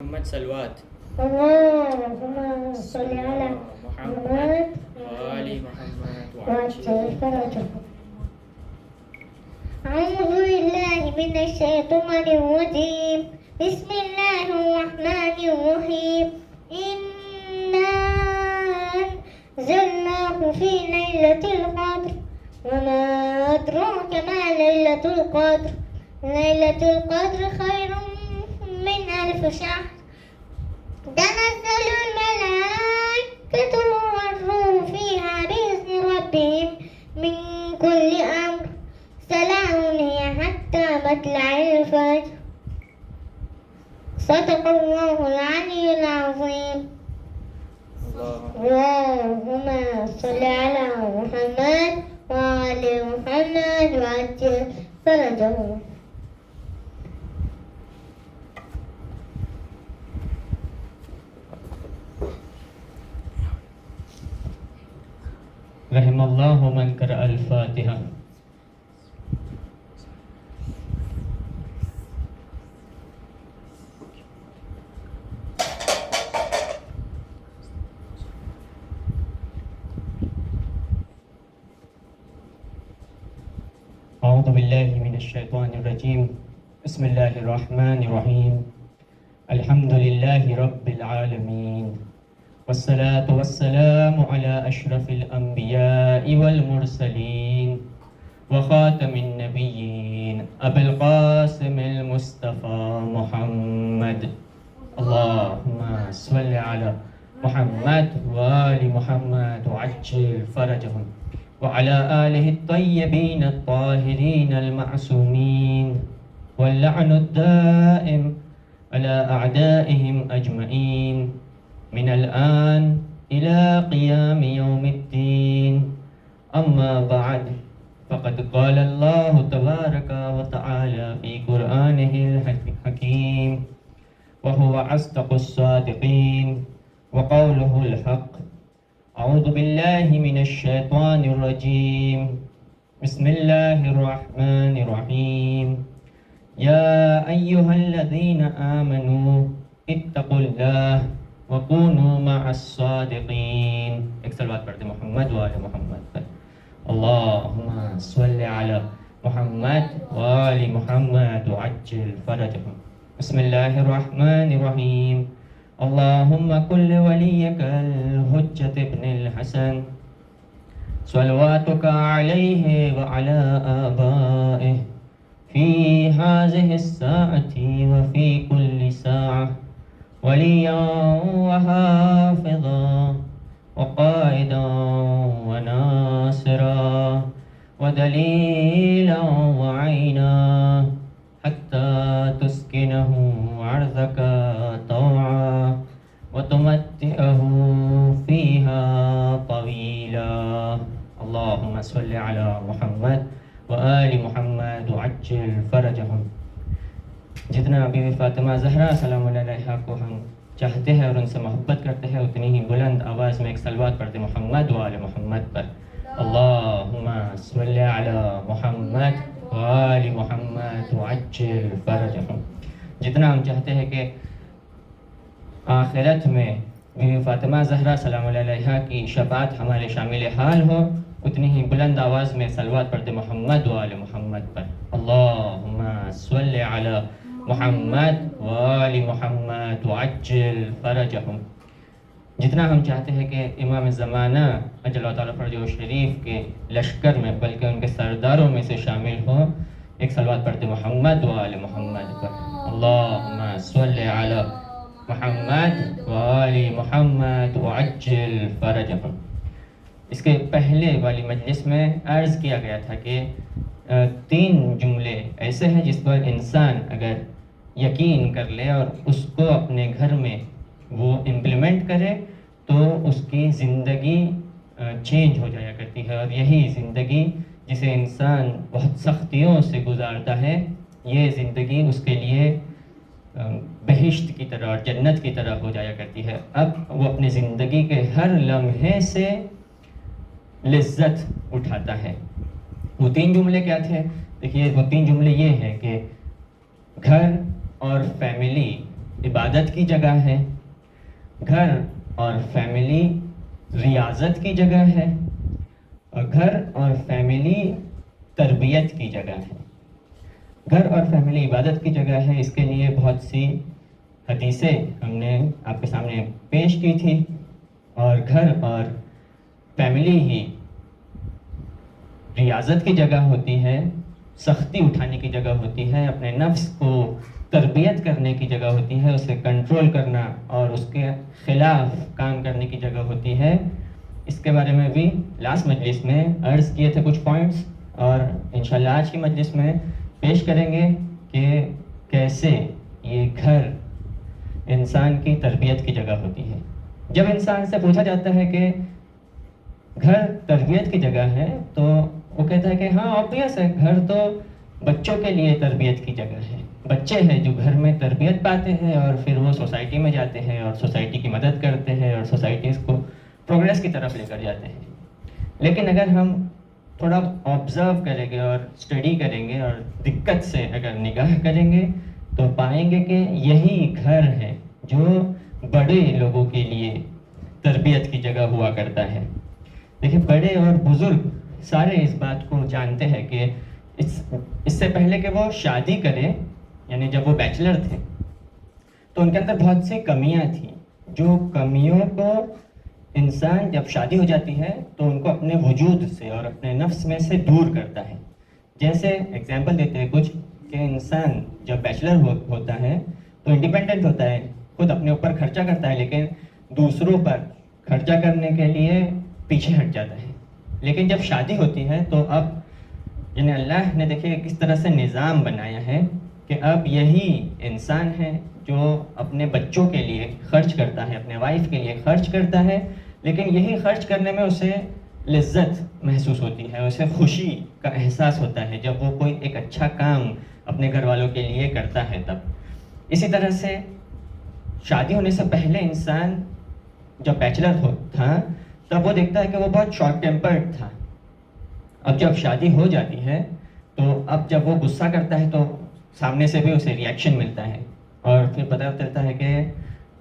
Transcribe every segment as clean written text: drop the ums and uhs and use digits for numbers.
محمد صلوات اللهم صل على محمد وآل محمد وعجل فرجه. أعوذ بالله من الشيطان الرجيم. بسم الله الرحمن الرحيم. إنا أنزلناه في ليلة القدر وما أدراك ما ليلة القدر. ليلة القدر خير من 1000 شهر. تنزل الملائكة والروح فيها بإذن ربهم من كل أمر. سلام هي حتى مطلع الفجر. صدق الله العلي العظيم. اللهم صل على محمد وآل محمد وعجل فرجه. رحم اللہ من قرأ الفاتحہ. اعوذ باللہ من الشیطان الرجیم. بسم اللہ الرحمن الرحیم. الحمد للہ رب العالمین والصلاة والسلام على أشرف الأنبياء والمرسلين وخاتم النبيين أبي القاسم المصطفى محمد. اللهم صل على محمد وآل محمد وعجل فرجهم وعلى آله الطيبين الطاهرين المعصومين واللعن الدائم على أعدائهم أجمعين من الآن إلى قيام يوم الدين. أما بعد فقد قال الله تبارك وتعالى في قرآنه الحكيم وهو أصدق الصادقين وقوله الحق. أعوذ بالله من الشيطان الرجيم. بسم الله الرحمن الرحيم. يا أيها الذين آمنوا اتقوا الله وَقُونُوا مَعَ الصَّادِقِينَ. ایک صلوات پڑھتے محمد وآل محمد پر. اللہم صلی علی محمد وآل محمد وعجل فرجهم. بسم اللہ الرحمن الرحیم. اللہم کل ولیک الحجة ابن الحسن صلواتک علیہ وعلى آبائه فی هذه الساعة وفی كل ساعة وليا وحافظا وقائدا وناصرا ودليلا وعينا حتى تسكنه أرضك طوعا وتمتعه فيها طويلا. اللهم صل على محمد وآل محمد وعجل فرجهم. جتنا بی بی فاطمہ زہرا سلام اللہ علیہا کو ہم چاہتے ہیں اور ان سے محبت کرتے ہیں اتنی ہی بلند آواز میں ایک صلوات پڑھتے محمد وآل محمد پر. اللہم صلی علی محمد وآل محمد وعجل فرجهم. جتنا ہم چاہتے ہیں کہ آخرت میں بی بی فاطمہ زہرا سلام اللہ علیہا کی شفاعت ہمارے شامل حال ہو اتنی ہی بلند آواز میں صلوات پڑھتے محمد وآل محمد پر. اللہم صلی علی محمد وآل محمد وعجل فرجهم. جتنا ہم چاہتے ہیں کہ امام زمانہ اجل اللہ تعالیٰ فرجہ شریف کے لشکر میں بلکہ ان کے سرداروں میں سے شامل ہو ایک صلوات پڑھتے محمد وآل محمد پر. اللہم صلی علی محمد وآل محمد وعجل فرجهم. اس کے پہلے والی مجلس میں عرض کیا گیا تھا کہ 3 جملے ایسے ہیں جس پر انسان اگر یقین کر لے اور اس کو اپنے گھر میں وہ امپلیمنٹ کرے تو اس کی زندگی چینج ہو جایا کرتی ہے. اور یہی زندگی جسے انسان بہت سختیوں سے گزارتا ہے یہ زندگی اس کے لیے بہشت کی طرح اور جنت کی طرح ہو جایا کرتی ہے. اب وہ اپنی زندگی کے ہر لمحے سے لذت اٹھاتا ہے. وہ 3 جملے کیا تھے؟ دیکھیے وہ 3 جملے یہ ہیں کہ گھر اور فیملی عبادت کی جگہ ہے، گھر اور فیملی ریاضت کی جگہ ہے، اور گھر اور فیملی تربیت کی جگہ ہے۔ گھر اور فیملی عبادت کی جگہ ہے، اس کے لیے بہت سی حدیثیں ہم نے آپ کے سامنے پیش کی تھی، اور گھر اور فیملی ہی ریاضت کی جگہ ہوتی ہے، سختی اٹھانے کی جگہ ہوتی ہے، اپنے نفس کو تربیت کرنے کی جگہ ہوتی ہے، اسے کنٹرول کرنا اور اس کے خلاف کام کرنے کی جگہ ہوتی ہے۔ اس کے بارے میں بھی لاسٹ مجلس میں عرض کیے تھے کچھ پوائنٹس، اور انشاءاللہ آج کی مجلس میں پیش کریں گے کہ کیسے یہ گھر انسان کی تربیت کی جگہ ہوتی ہے۔ جب انسان سے پوچھا جاتا ہے کہ گھر تربیت کی جگہ ہے تو وہ کہتا ہے کہ ہاں آبویس ہے، گھر تو بچوں کے لیے تربیت کی جگہ ہے۔ بچے ہیں جو گھر میں تربیت پاتے ہیں اور پھر وہ سوسائٹی میں جاتے ہیں اور سوسائٹی کی مدد کرتے ہیں اور سوسائٹیز کو پروگریس کی طرف لے کر جاتے ہیں۔ لیکن اگر ہم تھوڑا آبزرو کریں گے اور اسٹڈی کریں گے اور دقت سے اگر نگاہ کریں گے تو پائیں گے کہ یہی گھر ہے جو بڑے لوگوں کے لیے تربیت کی جگہ ہوا کرتا ہے۔ دیکھیں، بڑے اور بزرگ سارے اس بات کو جانتے ہیں کہ اس سے پہلے کہ وہ شادی کرے، یعنی جب وہ بیچلر تھے تو ان کے اندر بہت سی کمیاں تھیں، جو کمیوں کو انسان جب شادی ہو جاتی ہے تو ان کو اپنے وجود سے اور اپنے نفس میں سے دور کرتا ہے۔ جیسے ایگزامپل دیتے ہیں کچھ کہ انسان جب بیچلر ہوتا ہے تو انڈیپینڈنٹ ہوتا ہے، خود اپنے اوپر خرچہ کرتا ہے، لیکن دوسروں پر خرچہ کرنے کے لیے پیچھے ہٹ جاتا ہے۔ لیکن جب شادی ہوتی ہے تو اب یعنی اللہ نے دیکھیے کس طرح سے نظام بنایا ہے کہ اب یہی انسان ہے جو اپنے بچوں کے لیے خرچ کرتا ہے، اپنے وائف کے لیے خرچ کرتا ہے، لیکن یہی خرچ کرنے میں اسے لذت محسوس ہوتی ہے، اسے خوشی کا احساس ہوتا ہے جب وہ کوئی ایک اچھا کام اپنے گھر والوں کے لیے کرتا ہے۔ تب اسی طرح سے شادی ہونے سے پہلے انسان جب بیچلر تھا تب وہ دیکھتا ہے کہ وہ بہت شارٹ ٹیمپرڈ تھا۔ اب جب شادی ہو جاتی ہے تو اب جب وہ غصہ کرتا ہے تو سامنے سے بھی اسے ریئیکشن ملتا ہے، اور پھر پتہ چلتا ہے کہ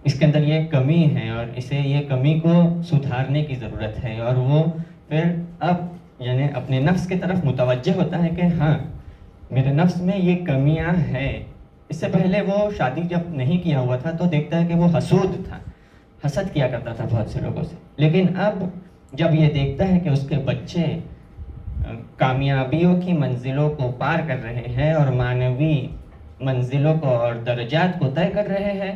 اس کے اندر یہ کمی ہے اور اسے یہ کمی کو سدھارنے کی ضرورت ہے، اور وہ پھر اب یعنی اپنے نفس کی طرف متوجہ ہوتا ہے کہ ہاں میرے نفس میں یہ کمیاں ہیں۔ اس سے پہلے وہ شادی جب نہیں کیا ہوا تھا تو دیکھتا ہے کہ وہ حسود تھا، حسد کیا کرتا تھا بہت سے لوگوں سے، لیکن اب جب یہ دیکھتا ہے کہ اس کے بچے کامیابیوں کی منزلوں کو پار کر رہے ہیں اور معنوی منزلوں کو اور درجات کو طے کر رہے ہیں،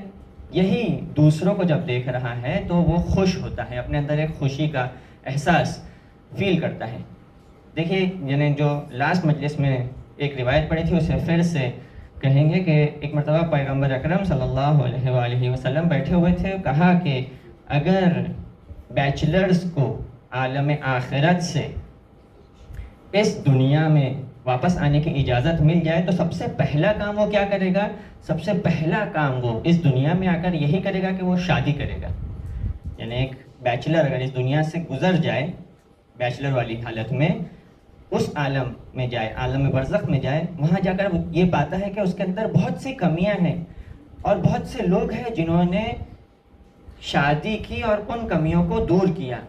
یہی دوسروں کو جب دیکھ رہا ہے تو وہ خوش ہوتا ہے، اپنے اندر ایک خوشی کا احساس فیل کرتا ہے۔ دیکھیے یعنی جو لاسٹ مجلس میں ایک روایت پڑھی تھی اسے پھر سے کہیں گے کہ ایک مرتبہ پیغمبر اکرم صلی اللہ علیہ وآلہ وسلم بیٹھے ہوئے تھے، کہا کہ اگر بیچلرز کو عالم آخرت سے اس دنیا میں واپس آنے کی اجازت مل جائے تو سب سے پہلا کام وہ کیا کرے گا؟ سب سے پہلا کام وہ اس دنیا میں آ کر یہی کرے گا کہ وہ شادی کرے گا۔ یعنی ایک بیچلر اگر اس دنیا سے گزر جائے بیچلر والی حالت میں، اس عالم میں جائے، عالم برزخ میں جائے، وہاں جا کر یہ پاتا ہے کہ اس کے اندر بہت سی کمیاں ہیں اور بہت سے لوگ ہیں جنہوں نے شادی کی اور ان کمیوں کو دور کیا۔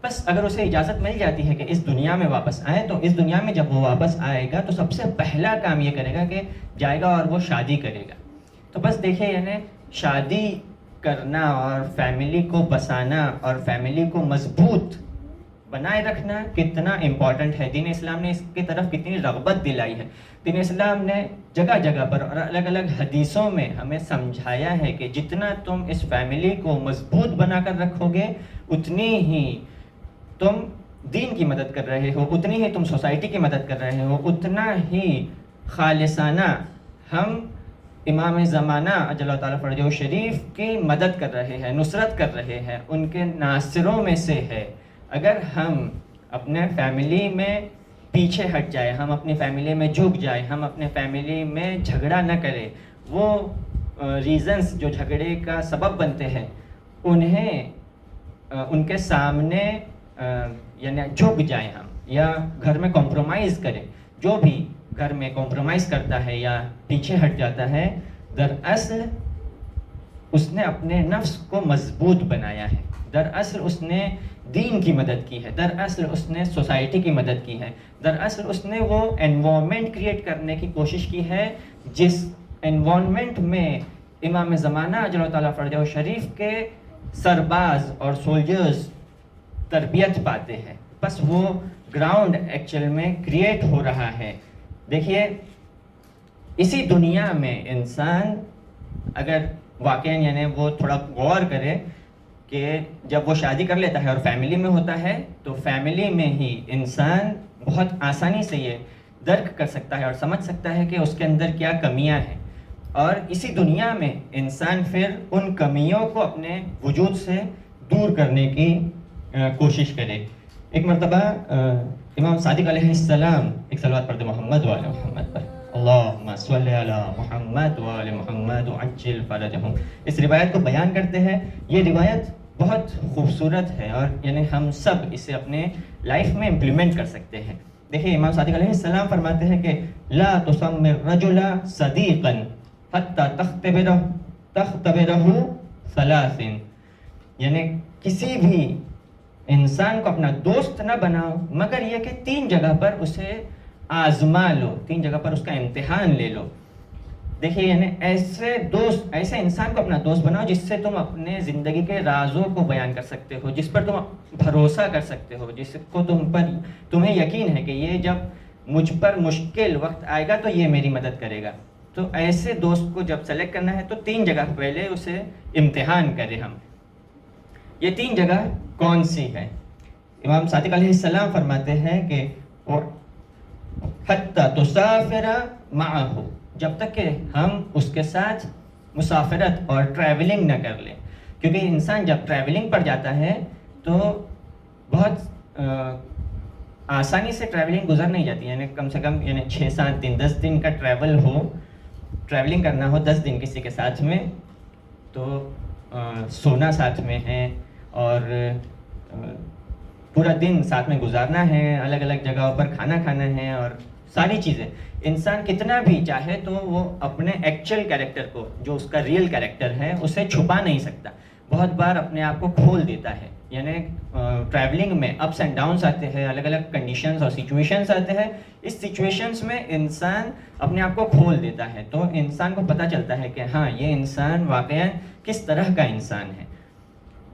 بس اگر اسے اجازت مل جاتی ہے کہ اس دنیا میں واپس آئے تو اس دنیا میں جب وہ واپس آئے گا تو سب سے پہلا کام یہ کرے گا کہ جائے گا اور وہ شادی کرے گا۔ تو بس دیکھیں یعنی شادی کرنا اور فیملی کو بسانا اور فیملی کو مضبوط بنائے رکھنا کتنا امپورٹنٹ ہے۔ دین اسلام نے اس کی طرف کتنی رغبت دلائی ہے۔ دین اسلام نے جگہ جگہ پر اور الگ الگ حدیثوں میں ہمیں سمجھایا ہے کہ جتنا تم اس فیملی کو مضبوط بنا کر رکھو گے اتنی ہی تم دین کی مدد کر رہے ہو، اتنی ہی تم سوسائٹی کی مدد کر رہے ہو، اتنا ہی خالصانہ ہم امام زمانہ اجل اللہ تعالیٰ فرجہ شریف کی مدد کر رہے ہیں، نصرت کر رہے ہیں، ان کے ناصروں میں سے ہے۔ اگر ہم اپنے فیملی میں پیچھے ہٹ جائے، ہم اپنی فیملی میں جھک جائے، ہم اپنے فیملی میں جھگڑا نہ کریں، وہ ریزنز جو جھگڑے کا سبب بنتے ہیں انہیں ان کے سامنے یعنی جھک جائیں ہم، یا گھر میں کمپرومائز کریں۔ جو بھی گھر میں کمپرومائز کرتا ہے یا پیچھے ہٹ جاتا ہے دراصل اس نے اپنے نفس کو مضبوط بنایا ہے، دراصل اس نے دین کی مدد کی ہے، دراصل اس نے سوسائٹی کی مدد کی ہے، دراصل اس نے وہ انوائرمنٹ کریٹ کرنے کی کوشش کی ہے جس انوائرمنٹ میں امام زمانہ اجل اللہ تعالیٰ فرجہ شریف کے سرباز اور سولجرز تربیت پاتے ہیں. بس وہ گراؤنڈ ایکچوئل میں کریٹ ہو رہا ہے. دیکھیے اسی دنیا میں انسان اگر واقعاً یعنی وہ تھوڑا غور کرے کہ جب وہ شادی کر لیتا ہے اور فیملی میں ہوتا ہے تو فیملی میں ہی انسان بہت آسانی سے یہ درک کر سکتا ہے اور سمجھ سکتا ہے کہ اس کے اندر کیا کمیاں ہیں، اور اسی دنیا میں انسان پھر ان کمیوں کو اپنے وجود سے دور کرنے کی کوشش کرے. ایک مرتبہ امام صادق علیہ السلام ایک صلوات پڑھتے محمد وآل محمد پر، اللہم صلی علی محمد وآل محمد وعجل فرجہم. اس روایت کو بیان کرتے ہیں. یہ روایت بہت خوبصورت ہے اور یعنی ہم سب اسے اپنے لائف میں امپلیمنٹ کر سکتے ہیں. دیکھیں امام صادق علیہ السلام فرماتے ہیں کہ لا تسم الرجل صدیقا حتی تختبرہ ثلاث، یعنی کسی بھی انسان کو اپنا دوست نہ بناؤ مگر یہ کہ 3 جگہ پر اسے آزما لو، 3 جگہ پر اس کا امتحان لے لو. دیکھیے یعنی ایسے انسان کو اپنا دوست بناؤ جس سے تم اپنے زندگی کے رازوں کو بیان کر سکتے ہو، جس پر تم بھروسہ کر سکتے ہو، جس کو تمہیں یقین ہے کہ یہ جب مجھ پر مشکل وقت آئے گا تو یہ میری مدد کرے گا. تو ایسے دوست کو جب سلیکٹ کرنا ہے تو 3 جگہ پہلے اسے امتحان کریں ہم. یہ 3 جگہ کون سی ہے؟ امام صادق علیہ السلام فرماتے ہیں کہ حتی تسافر معہ، جب تک کہ ہم اس کے ساتھ مسافرت اور ٹریولنگ نہ کر لیں. کیونکہ انسان جب ٹریولنگ پر جاتا ہے تو بہت آسانی سے ٹریولنگ گزر نہیں جاتی، یعنی کم سے کم یعنی 6-7 دن 10 دن کا ٹریولنگ کرنا ہو 10 دن کسی کے ساتھ میں تو سونا ساتھ میں ہے اور پورا دن ساتھ میں گزارنا ہے، الگ الگ جگہوں پر کھانا کھانا ہے اور ساری چیزیں. انسان کتنا بھی چاہے تو وہ اپنے ایکچوئل کیریکٹر کو جو اس کا ریئل کیریکٹر ہے اسے چھپا نہیں سکتا، بہت بار اپنے آپ کو کھول دیتا ہے. یعنی ٹریولنگ میں اپس اینڈ ڈاؤنس آتے ہیں، الگ الگ کنڈیشنز اور سچویشنز آتے ہیں. اس سچویشنز میں انسان اپنے آپ کو کھول دیتا ہے تو انسان کو پتہ چلتا ہے کہ ہاں یہ انسان واقعاً کس طرح کا انسان ہے.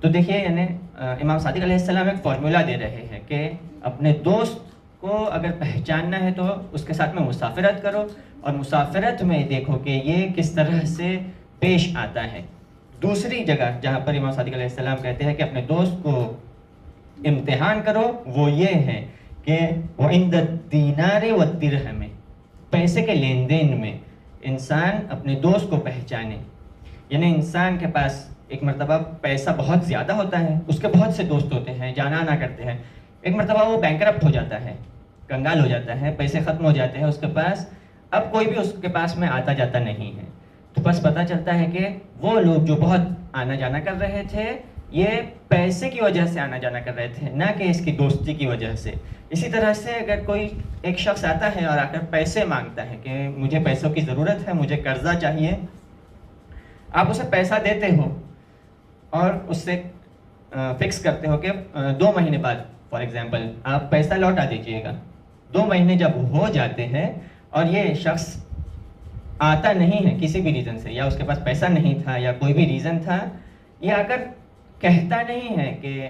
تو دیکھیے یعنی امام صادق علیہ السلام ایک فارمولا دے رہے ہیں کہ اپنے دوست کو اگر پہچاننا ہے تو اس کے ساتھ میں مسافرت کرو اور مسافرت میں دیکھو کہ یہ کس طرح سے پیش آتا ہے. دوسری جگہ جہاں پر امام صادق علیہ السلام کہتے ہیں کہ اپنے دوست کو امتحان کرو وہ یہ ہے کہ وعند الدینار والدرہم، پیسے کے لین دین میں انسان اپنے دوست کو پہچانے. یعنی انسان کے پاس ایک مرتبہ پیسہ بہت زیادہ ہوتا ہے، اس کے بہت سے دوست ہوتے ہیں، جانا آنا کرتے ہیں. ایک مرتبہ وہ بینکرپٹ ہو جاتا ہے، کنگال ہو جاتا ہے، پیسے ختم ہو جاتے ہیں اس کے پاس، اب کوئی بھی اس کے پاس میں آتا جاتا نہیں ہے. تو بس پتہ چلتا ہے کہ وہ لوگ جو بہت آنا جانا کر رہے تھے یہ پیسے کی وجہ سے آنا جانا کر رہے تھے، نہ کہ اس کی دوستی کی وجہ سے. اسی طرح سے اگر کوئی ایک شخص آتا ہے اور آ کر پیسے مانگتا ہے کہ مجھے پیسوں کی ضرورت ہے، مجھے قرضہ چاہیے، آپ اسے پیسہ دیتے ہو اور اس سے فکس کرتے ہو کہ 2 مہینے بعد فار ایگزامپل آپ پیسہ لوٹا دیجیے گا. 2 مہینے جب ہو جاتے ہیں اور یہ شخص آتا نہیں ہے کسی بھی ریزن سے، یا اس کے پاس پیسہ نہیں تھا یا کوئی بھی ریزن تھا، یہ آ کر کہتا نہیں ہے کہ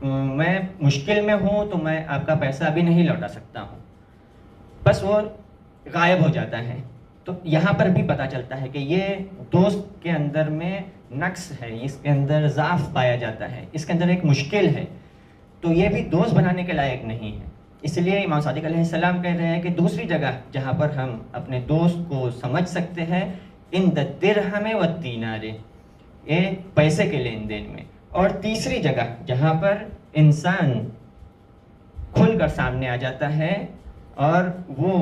میں مشکل میں ہوں تو میں آپ کا پیسہ ابھی نہیں لوٹا سکتا ہوں، بس وہ غائب ہو جاتا ہے. تو یہاں پر بھی پتہ چلتا ہے کہ یہ دوست کے اندر میں نقص ہے، اس کے اندر ضعف پایا جاتا ہے، اس کے اندر ایک مشکل ہے، تو یہ بھی دوست بنانے کے لائق نہیں ہے. اس لیے امام صادق علیہ السلام کہہ رہے ہیں کہ دوسری جگہ جہاں پر ہم اپنے دوست کو سمجھ سکتے ہیں عند الدرہم والدینار، یہ پیسے کے لین دین میں. اور تیسری جگہ جہاں پر انسان کھل کر سامنے آ جاتا ہے اور وہ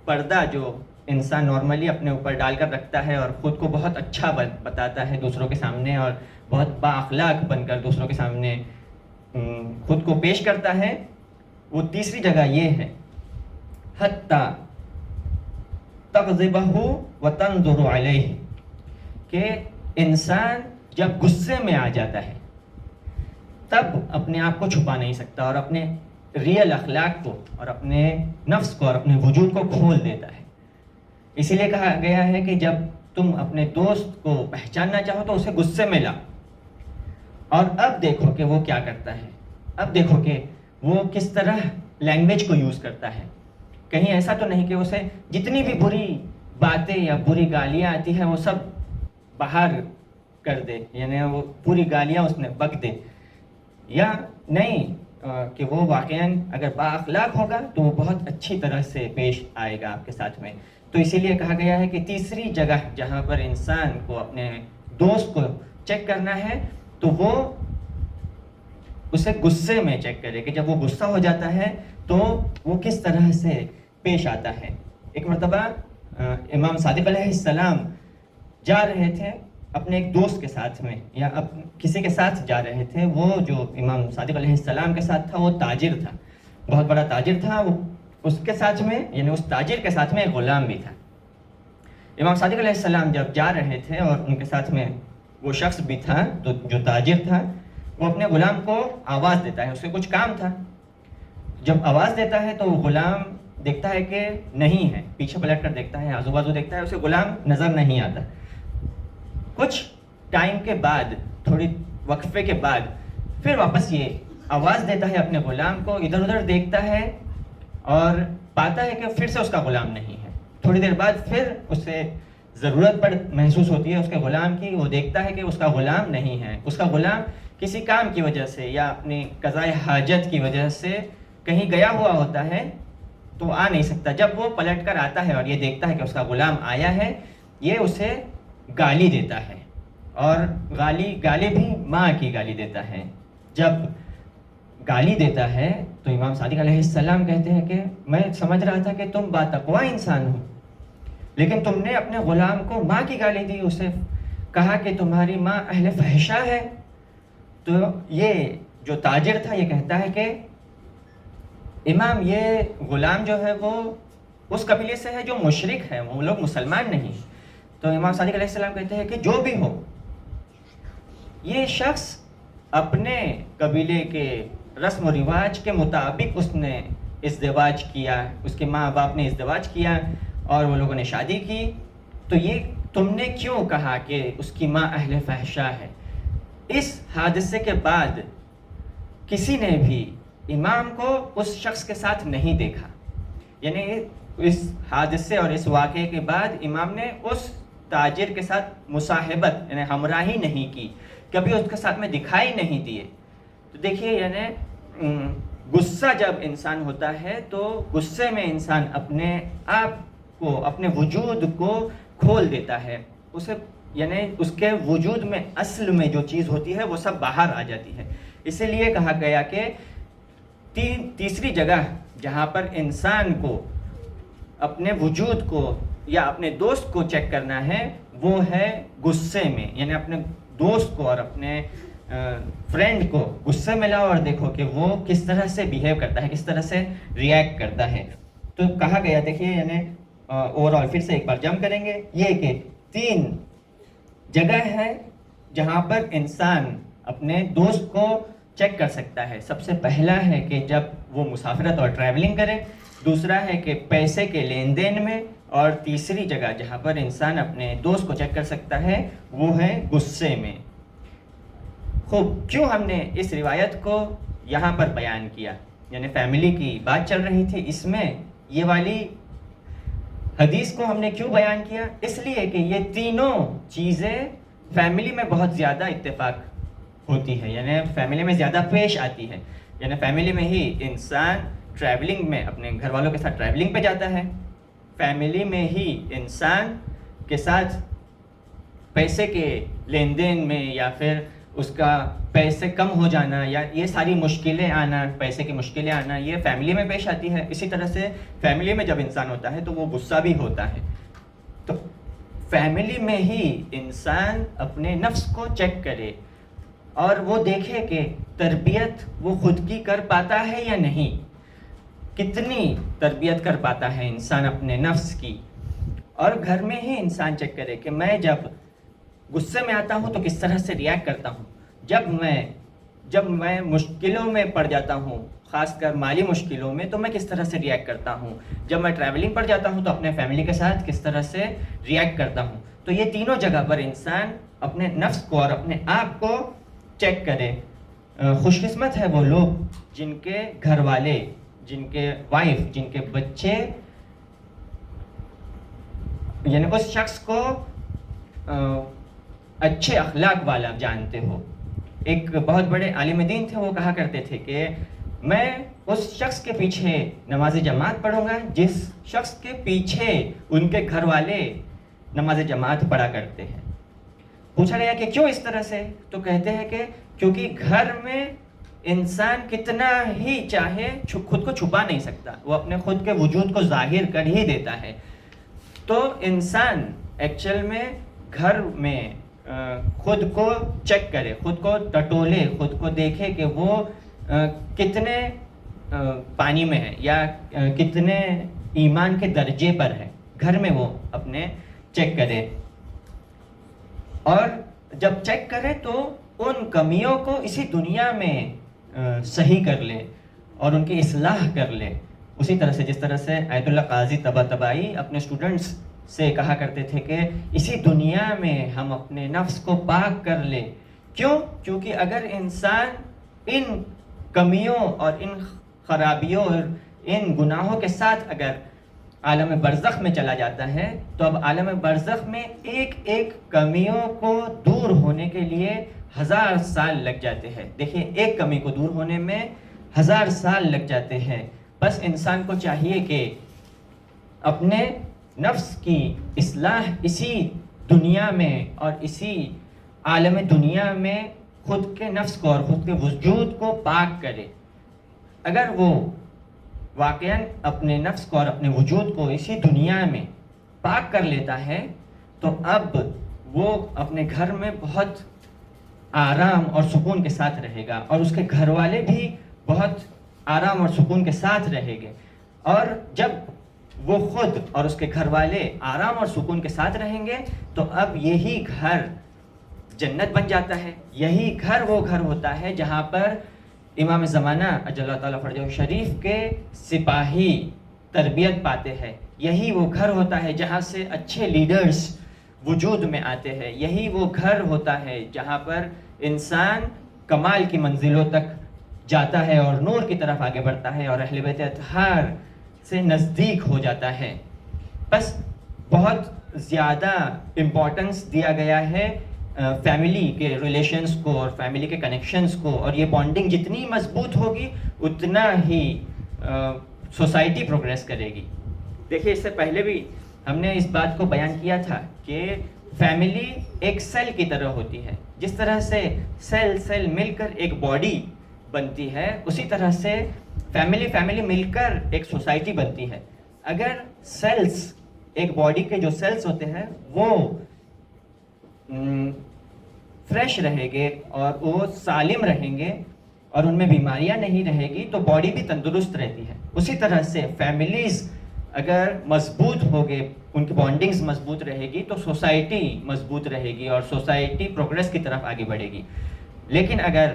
پردہ جو انسان نارملی اپنے اوپر ڈال کر رکھتا ہے اور خود کو بہت اچھا بتاتا ہے دوسروں کے سامنے اور بہت بااخلاق بن کر دوسروں کے سامنے خود کو پیش کرتا ہے، وہ تیسری جگہ یہ ہے حتی تغضبہ وتنظر علیہ، کہ انسان جب غصے میں آ جاتا ہے تب اپنے آپ کو چھپا نہیں سکتا اور اپنے ریئل اخلاق کو اور اپنے نفس کو اور اپنے وجود کو کھول دیتا ہے. اسی لیے کہا گیا ہے کہ جب تم اپنے دوست کو پہچاننا چاہو تو اسے غصے میں لاؤ اور اب دیکھو کہ وہ کیا کرتا ہے, اب دیکھو کہ وہ کس طرح لینگویج کو یوز کرتا ہے. کہیں ایسا تو نہیں کہ اسے جتنی بھی بری باتیں یا بری گالیاں آتی ہیں وہ سب باہر کر دے, یعنی وہ پوری گالیاں اس نے بک دے, یا نہیں کہ وہ واقعاً اگر با اخلاق ہوگا تو وہ بہت اچھی طرح سے پیش آئے گا آپ کے ساتھ میں. تو اسی لیے کہا گیا ہے کہ تیسری جگہ جہاں پر انسان کو اپنے دوست کو چیک کرنا ہے تو وہ اسے غصے میں چیک کرے کہ جب وہ غصہ ہو جاتا ہے تو وہ کس طرح سے پیش آتا ہے. ایک مرتبہ امام صادق علیہ السلام جا رہے تھے اپنے ایک دوست کے ساتھ میں, یا کسی کے ساتھ جا رہے تھے. وہ جو امام صادق علیہ السلام کے ساتھ تھا وہ تاجر تھا, بہت بڑا تاجر تھا. وہ اس کے ساتھ میں یعنی اس تاجر کے ساتھ میں ایک غلام بھی تھا. امام صادق علیہ السلام جب جا رہے تھے اور ان کے ساتھ میں وہ شخص بھی تھا تو جو تاجر تھا وہ اپنے غلام کو آواز دیتا ہے, اس سے کچھ کام تھا. جب آواز دیتا ہے تو وہ غلام دیکھتا ہے کہ نہیں ہے, پیچھے پلٹ کر دیکھتا ہے, آزو بازو دیکھتا ہے, اسے غلام نظر نہیں آتا. کچھ ٹائم کے بعد, تھوڑی وقفے کے بعد پھر واپس یہ آواز دیتا ہے اپنے غلام کو, ادھر ادھر دیکھتا ہے اور پاتا ہے کہ پھر سے اس کا غلام نہیں ہے. تھوڑی دیر بعد پھر اسے ضرورت محسوس ہوتی ہے اس کے غلام کی. وہ دیکھتا ہے کہ اس کا غلام نہیں ہے, اس کا غلام کسی کام کی وجہ سے یا اپنی قضائے حاجت کی وجہ سے کہیں گیا ہوا ہوتا ہے تو آ نہیں سکتا. جب وہ پلٹ کر آتا ہے اور یہ دیکھتا ہے کہ اس کا غلام آیا ہے, یہ اسے گالی دیتا ہے, اور گالی بھی ماں کی گالی دیتا ہے. جب گالی دیتا ہے تو امام صادق علیہ السلام کہتے ہیں کہ میں سمجھ رہا تھا کہ تم باتقوا انسان ہو, لیکن تم نے اپنے غلام کو ماں کی گالی دی, اسے کہا کہ تمہاری ماں اہل فحشہ ہے. تو یہ جو تاجر تھا یہ کہتا ہے کہ امام یہ غلام جو ہے وہ اس قبیلے سے ہے جو مشرک ہے, وہ لوگ مسلمان نہیں. تو امام صادق علیہ السلام کہتے ہیں کہ جو بھی ہو, یہ شخص اپنے قبیلے کے رسم و رواج کے مطابق اس نے ازدواج کیا, اس کے ماں باپ نے ازدواج کیا اور وہ لوگوں نے شادی کی. تو یہ تم نے کیوں کہا کہ اس کی ماں اہل فحشہ ہے؟ اس حادثے کے بعد کسی نے بھی امام کو اس شخص کے ساتھ نہیں دیکھا. یعنی اس حادثے اور اس واقعے کے بعد امام نے اس تاجر کے ساتھ مصاحبت یعنی ہمراہی نہیں کی, کبھی اس کے ساتھ میں دکھائی نہیں دیے. تو دیکھیے یعنی غصہ جب انسان ہوتا ہے تو غصے میں انسان اپنے آپ کو, اپنے وجود کو کھول دیتا ہے. اسے یعنی اس کے وجود میں اصل میں جو چیز ہوتی ہے وہ سب باہر آ جاتی ہے. اسی لیے کہا گیا کہ تیسری جگہ جہاں پر انسان کو اپنے وجود کو یا اپنے دوست کو چیک کرنا ہے وہ ہے غصے میں. یعنی اپنے دوست کو اور اپنے فرینڈ کو غصے میں لاؤ اور دیکھو کہ وہ کس طرح سے بیہیو کرتا ہے, کس طرح سے ریئیکٹ کرتا ہے. تو کہا گیا, دیکھیے یعنی اوور آل پھر سے ایک بار جم کریں گے, یہ کہ 3 جگہ ہے جہاں پر انسان اپنے دوست کو چیک کر سکتا ہے. سب سے پہلا ہے کہ جب وہ مسافرت اور ٹریولنگ کرے, دوسرا ہے کہ پیسے کے لین دین میں, اور تیسری جگہ جہاں پر انسان اپنے دوست کو چیک کر سکتا ہے وہ ہے غصے میں. خوب, کیوں ہم نے اس روایت کو یہاں پر بیان کیا؟ یعنی فیملی کی بات چل رہی تھی, اس میں یہ والی حدیث کو ہم نے کیوں بیان کیا؟ اس لیے کہ یہ تینوں چیزیں فیملی میں بہت زیادہ اتفاق ہوتی ہے, یعنی فیملی میں زیادہ پیش آتی ہے. یعنی فیملی میں ہی انسان ٹریولنگ میں اپنے گھر والوں کے ساتھ ٹریولنگ پہ جاتا ہے, فیملی میں ہی انسان کے ساتھ پیسے کے لین دین میں یا پھر اس کا پیسے کم ہو جانا یا یہ ساری مشکلیں آنا, پیسے کی مشکلیں آنا, یہ فیملی میں پیش آتی ہے. اسی طرح سے فیملی میں جب انسان ہوتا ہے تو وہ غصہ بھی ہوتا ہے. تو فیملی میں ہی انسان اپنے نفس کو چیک کرے اور وہ دیکھے کہ تربیت وہ خود کی کر پاتا ہے یا نہیں, کتنی تربیت کر پاتا ہے انسان اپنے نفس کی. اور گھر میں ہی انسان چیک کرے کہ میں جب غصے میں آتا ہوں تو کس طرح سے ریئیکٹ کرتا ہوں، جب میں مشکلوں میں پڑ جاتا ہوں، خاص کر مالی مشکلوں میں، تو میں کس طرح سے ریئیکٹ کرتا ہوں، جب میں ٹریولنگ پر جاتا ہوں تو اپنے فیملی کے ساتھ کس طرح سے ریئیکٹ کرتا ہوں. تو یہ تینوں جگہ پر انسان اپنے نفس کو اور اپنے آپ کو چیک کرے. خوش قسمت ہے وہ لوگ جن کے گھر والے، جن کے وائف، جن کے بچے یعنی اس شخص کو اچھے اخلاق والا جانتے ہو. ایک بہت بڑے عالم دین تھے، وہ کہا کرتے تھے کہ میں اس شخص کے پیچھے نماز جماعت پڑھوں گا جس شخص کے پیچھے ان کے گھر والے نماز جماعت پڑھا کرتے ہیں. پوچھا گیا کہ کیوں اس طرح سے؟ تو کہتے ہیں کہ کیونکہ گھر میں انسان کتنا ہی چاہے خود کو چھپا نہیں سکتا، وہ اپنے خود کے وجود کو ظاہر کر ہی دیتا ہے. تو انسان ایکچوئل میں گھر میں خود کو چیک کرے، خود کو ٹٹولے، خود کو دیکھے کہ وہ کتنے پانی میں ہے یا کتنے ایمان کے درجے پر ہے. گھر میں وہ اپنے چیک کرے، اور جب چیک کرے تو ان کمیوں کو اسی دنیا میں صحیح کر لے اور ان کی اصلاح کر لے. اسی طرح سے جس طرح سے آیت اللہ قاضی طباطبائی اپنے اسٹوڈنٹس سے کہا کرتے تھے کہ اسی دنیا میں ہم اپنے نفس کو پاک کر لیں. کیوں؟ کیونکہ اگر انسان ان کمیوں اور ان خرابیوں اور ان گناہوں کے ساتھ اگر عالم برزخ میں چلا جاتا ہے تو اب عالم برزخ میں ایک ایک کمیوں کو دور ہونے کے لیے 1000 سال لگ جاتے ہیں. دیکھیں، ایک کمی کو دور ہونے میں 1000 سال لگ جاتے ہیں. بس انسان کو چاہیے کہ اپنے نفس کی اصلاح اسی دنیا میں اور اسی عالم دنیا میں خود کے نفس کو اور خود کے وجود کو پاک کرے. اگر وہ واقعاً اپنے نفس کو اور اپنے وجود کو اسی دنیا میں پاک کر لیتا ہے تو اب وہ اپنے گھر میں بہت آرام اور سکون کے ساتھ رہے گا، اور اس کے گھر والے بھی بہت آرام اور سکون کے ساتھ رہیں گے. اور جب وہ خود اور اس کے گھر والے آرام اور سکون کے ساتھ رہیں گے تو اب یہی گھر جنت بن جاتا ہے. یہی گھر وہ گھر ہوتا ہے جہاں پر امام زمانہ اجل اللہ تعالیٰ فرجہ شریف کے سپاہی تربیت پاتے ہیں. یہی وہ گھر ہوتا ہے جہاں سے اچھے لیڈرز وجود میں آتے ہیں. یہی وہ گھر ہوتا ہے جہاں پر انسان کمال کی منزلوں تک جاتا ہے اور نور کی طرف آگے بڑھتا ہے اور اہل بیت اطہار سے نزدیک ہو جاتا ہے. بس بہت زیادہ امپورٹنس دیا گیا ہے فیملی کے ریلیشنز کو اور فیملی کے کنیکشنز کو، اور یہ بانڈنگ جتنی مضبوط ہوگی اتنا ہی سوسائٹی پروگریس کرے گی. دیکھیے، اس سے پہلے بھی ہم نے اس بات کو بیان کیا تھا کہ فیملی ایک سیل کی طرح ہوتی ہے. جس طرح سے سیل مل کر ایک باڈی بنتی ہے، اسی طرح سے فیملی مل کر ایک سوسائٹی بنتی ہے. اگر سیلز، ایک باڈی کے جو سیلز ہوتے ہیں وہ فریش رہیں گے اور وہ سالم رہیں گے اور ان میں بیماریاں نہیں رہے گی تو باڈی بھی تندرست رہتی ہے. اسی طرح سے فیملیز اگر مضبوط ہوگے، ان کی بانڈنگز مضبوط رہے گی تو سوسائٹی مضبوط رہے گی اور سوسائٹی پروگریس کی طرف آگے بڑھے گی. لیکن اگر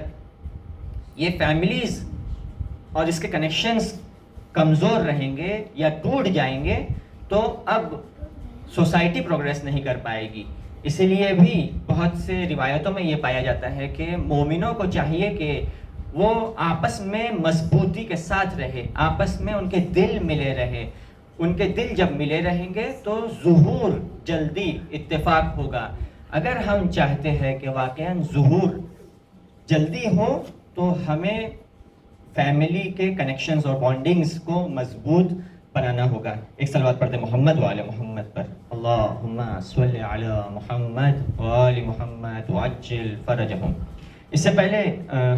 یہ فیملیز اور اس کے کنیکشنز کمزور رہیں گے یا ٹوٹ جائیں گے تو اب سوسائٹی پروگریس نہیں کر پائے گی. اسی لیے بھی بہت سے روایتوں میں یہ پایا جاتا ہے کہ مومنوں کو چاہیے کہ وہ آپس میں مضبوطی کے ساتھ رہے، آپس میں ان کے دل ملے رہے. ان کے دل جب ملے رہیں گے تو ظہور جلدی اتفاق ہوگا. اگر ہم چاہتے ہیں کہ واقعاً ظہور جلدی ہو تو ہمیں فیملی کے کنیکشنز اور بانڈنگز کو مضبوط بنانا ہوگا. ایک صلوات پڑھتے محمد وآل محمد پر. اللہم صلی علی محمد وآل محمد وعجل فرجہم. اس سے پہلے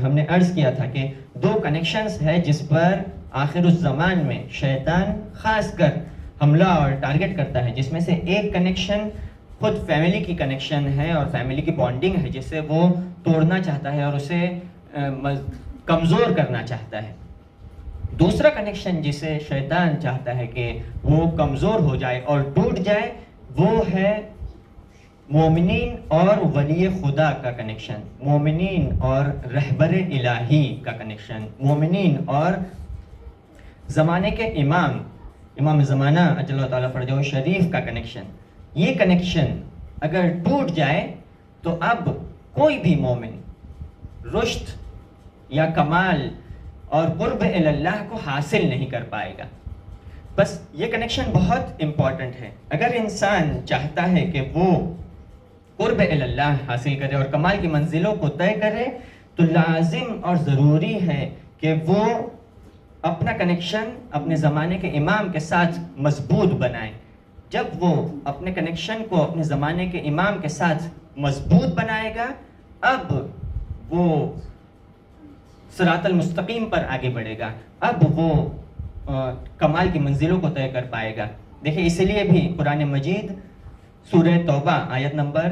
ہم نے عرض کیا تھا کہ 2 کنیکشنز ہے جس پر آخر الزمان میں شیطان خاص کر حملہ اور ٹارگٹ کرتا ہے، جس میں سے ایک کنیکشن خود فیملی کی کنیکشن ہے اور فیملی کی بانڈنگ ہے جسے وہ توڑنا چاہتا ہے اور اسے کمزور کرنا چاہتا ہے. دوسرا کنیکشن جسے شیطان چاہتا ہے کہ وہ کمزور ہو جائے اور ٹوٹ جائے وہ ہے مومنین اور ولی خدا کا کنیکشن، مومنین اور رہبر الہی کا کنیکشن، مومنین اور زمانے کے امام زمانہ اجل اللہ تعالیٰ فرجہ شریف کا کنیکشن. یہ کنیکشن اگر ٹوٹ جائے تو اب کوئی بھی مومن رشد یا کمال اور قرب اللہ کو حاصل نہیں کر پائے گا. بس یہ کنیکشن بہت امپورٹنٹ ہے. اگر انسان چاہتا ہے کہ وہ قرب اللہ حاصل کرے اور کمال کی منزلوں کو طے کرے تو لازم اور ضروری ہے کہ وہ اپنا کنیکشن اپنے زمانے کے امام کے ساتھ مضبوط بنائے. جب وہ اپنے کنیکشن کو اپنے زمانے کے امام کے ساتھ مضبوط بنائے گا اب وہ صراط المستقیم پر آگے بڑھے گا، اب وہ کمال کی منزلوں کو طے کر پائے گا. دیکھیں اسی لیے بھی قرآن مجید سورہ توبہ آیت نمبر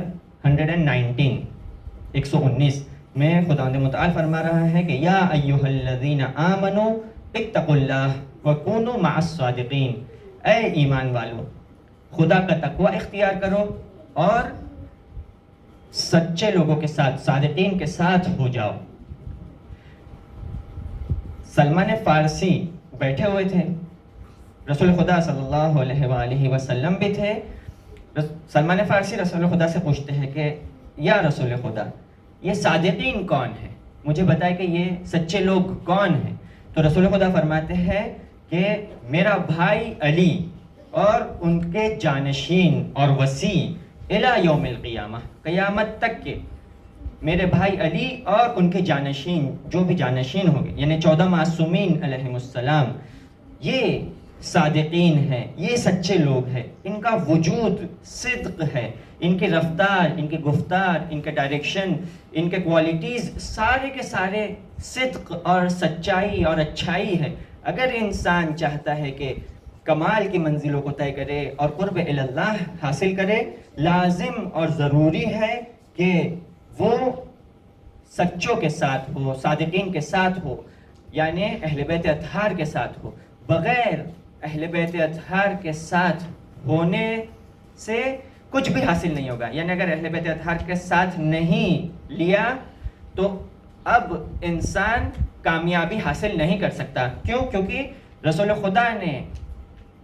119 میں خداوند متعال فرما رہا ہے کہ یا ایھا الذین آمنوا اتقوا اللہ وکونوا مع الصادقین، اے ایمان والو خدا کا تقوی اختیار کرو اور سچے لوگوں کے ساتھ، صادقین کے ساتھ ہو جاؤ. سلمان فارسی بیٹھے ہوئے تھے، رسول خدا صلی اللہ علیہ وآلہ وسلم بھی تھے. سلمان فارسی رسول خدا سے پوچھتے ہیں کہ یا رسول خدا یہ صادقین کون ہیں، مجھے بتائے کہ یہ سچے لوگ کون ہیں. تو رسول خدا فرماتے ہیں کہ میرا بھائی علی اور ان کے جانشین اور وسیع الی یوم القیامہ، قیامت تک کے میرے بھائی علی اور ان کے جانشین جو بھی جانشین ہوں گے یعنی 14 معصومین علیہم السلام، یہ صادقین ہیں، یہ سچے لوگ ہیں. ان کا وجود صدق ہے، ان کی رفتار، ان کی گفتار، ان کے ڈائریکشن، ان کے کوالٹیز سارے کے سارے صدق اور سچائی اور اچھائی ہے. اگر انسان چاہتا ہے کہ کمال کی منزلوں کو طے کرے اور قرب اللہ حاصل کرے لازم اور ضروری ہے کہ وہ سچوں کے ساتھ ہو، صادقین کے ساتھ ہو، یعنی اہل بیت اطہار کے ساتھ ہو. بغیر اہل بیت اطہار کے ساتھ ہونے سے کچھ بھی حاصل نہیں ہوگا. یعنی اگر اہل بیت اطہار کے ساتھ نہیں لیا تو اب انسان کامیابی حاصل نہیں کر سکتا. کیوں؟ کیونکہ رسول خدا نے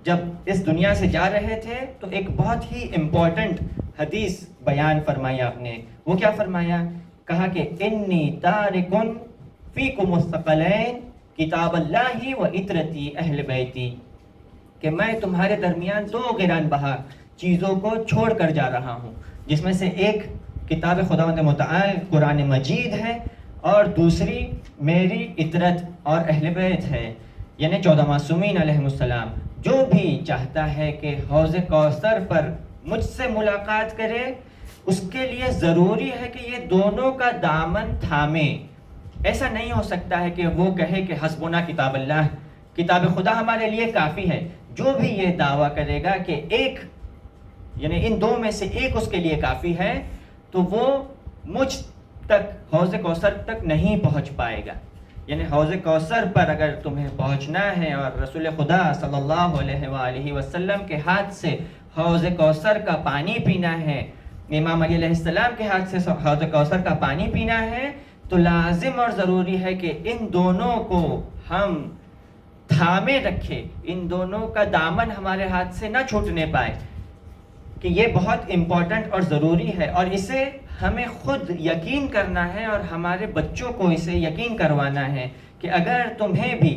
جب اس دنیا سے جا رہے تھے تو ایک بہت ہی امپورٹنٹ حدیث بیان فرمائی آپ نے. وہ کیا فرمایا؟ کہا کہ انی تارکن فیکم الثقلین کتاب اللہ و عطرتی اہل بیتی، کہ میں تمہارے درمیان 2 گران بہا چیزوں کو چھوڑ کر جا رہا ہوں، جس میں سے ایک کتاب خداوند متعال قرآن مجید ہے اور دوسری میری عطرت اور اہل بیت ہے، یعنی 14 معصومین علیہم السلام. جو بھی چاہتا ہے کہ حوض کوثر پر مجھ سے ملاقات کرے اس کے لیے ضروری ہے کہ یہ دونوں کا دامن تھامے. ایسا نہیں ہو سکتا ہے کہ وہ کہے کہ حسبنا کتاب اللہ، کتاب خدا ہمارے لیے کافی ہے. جو بھی یہ دعویٰ کرے گا کہ ایک یعنی ان 2 میں سے ایک اس کے لیے کافی ہے تو وہ مجھ تک حوض کوثر تک نہیں پہنچ پائے گا. یعنی حوض کوثر پر اگر تمہیں پہنچنا ہے اور رسول خدا صلی اللہ علیہ وآلہ وسلم کے ہاتھ سے حوض کوثر کا پانی پینا ہے، امام علی علیہ السلام کے ہاتھ سے حوض کوثر کا پانی پینا ہے تو لازم اور ضروری ہے کہ ان دونوں کو ہم تھامے رکھے، ان دونوں کا دامن ہمارے ہاتھ سے نہ چھوٹنے پائے. کہ یہ بہت امپورٹنٹ اور ضروری ہے اور اسے ہمیں خود یقین کرنا ہے اور ہمارے بچوں کو اسے یقین کروانا ہے کہ اگر تمہیں بھی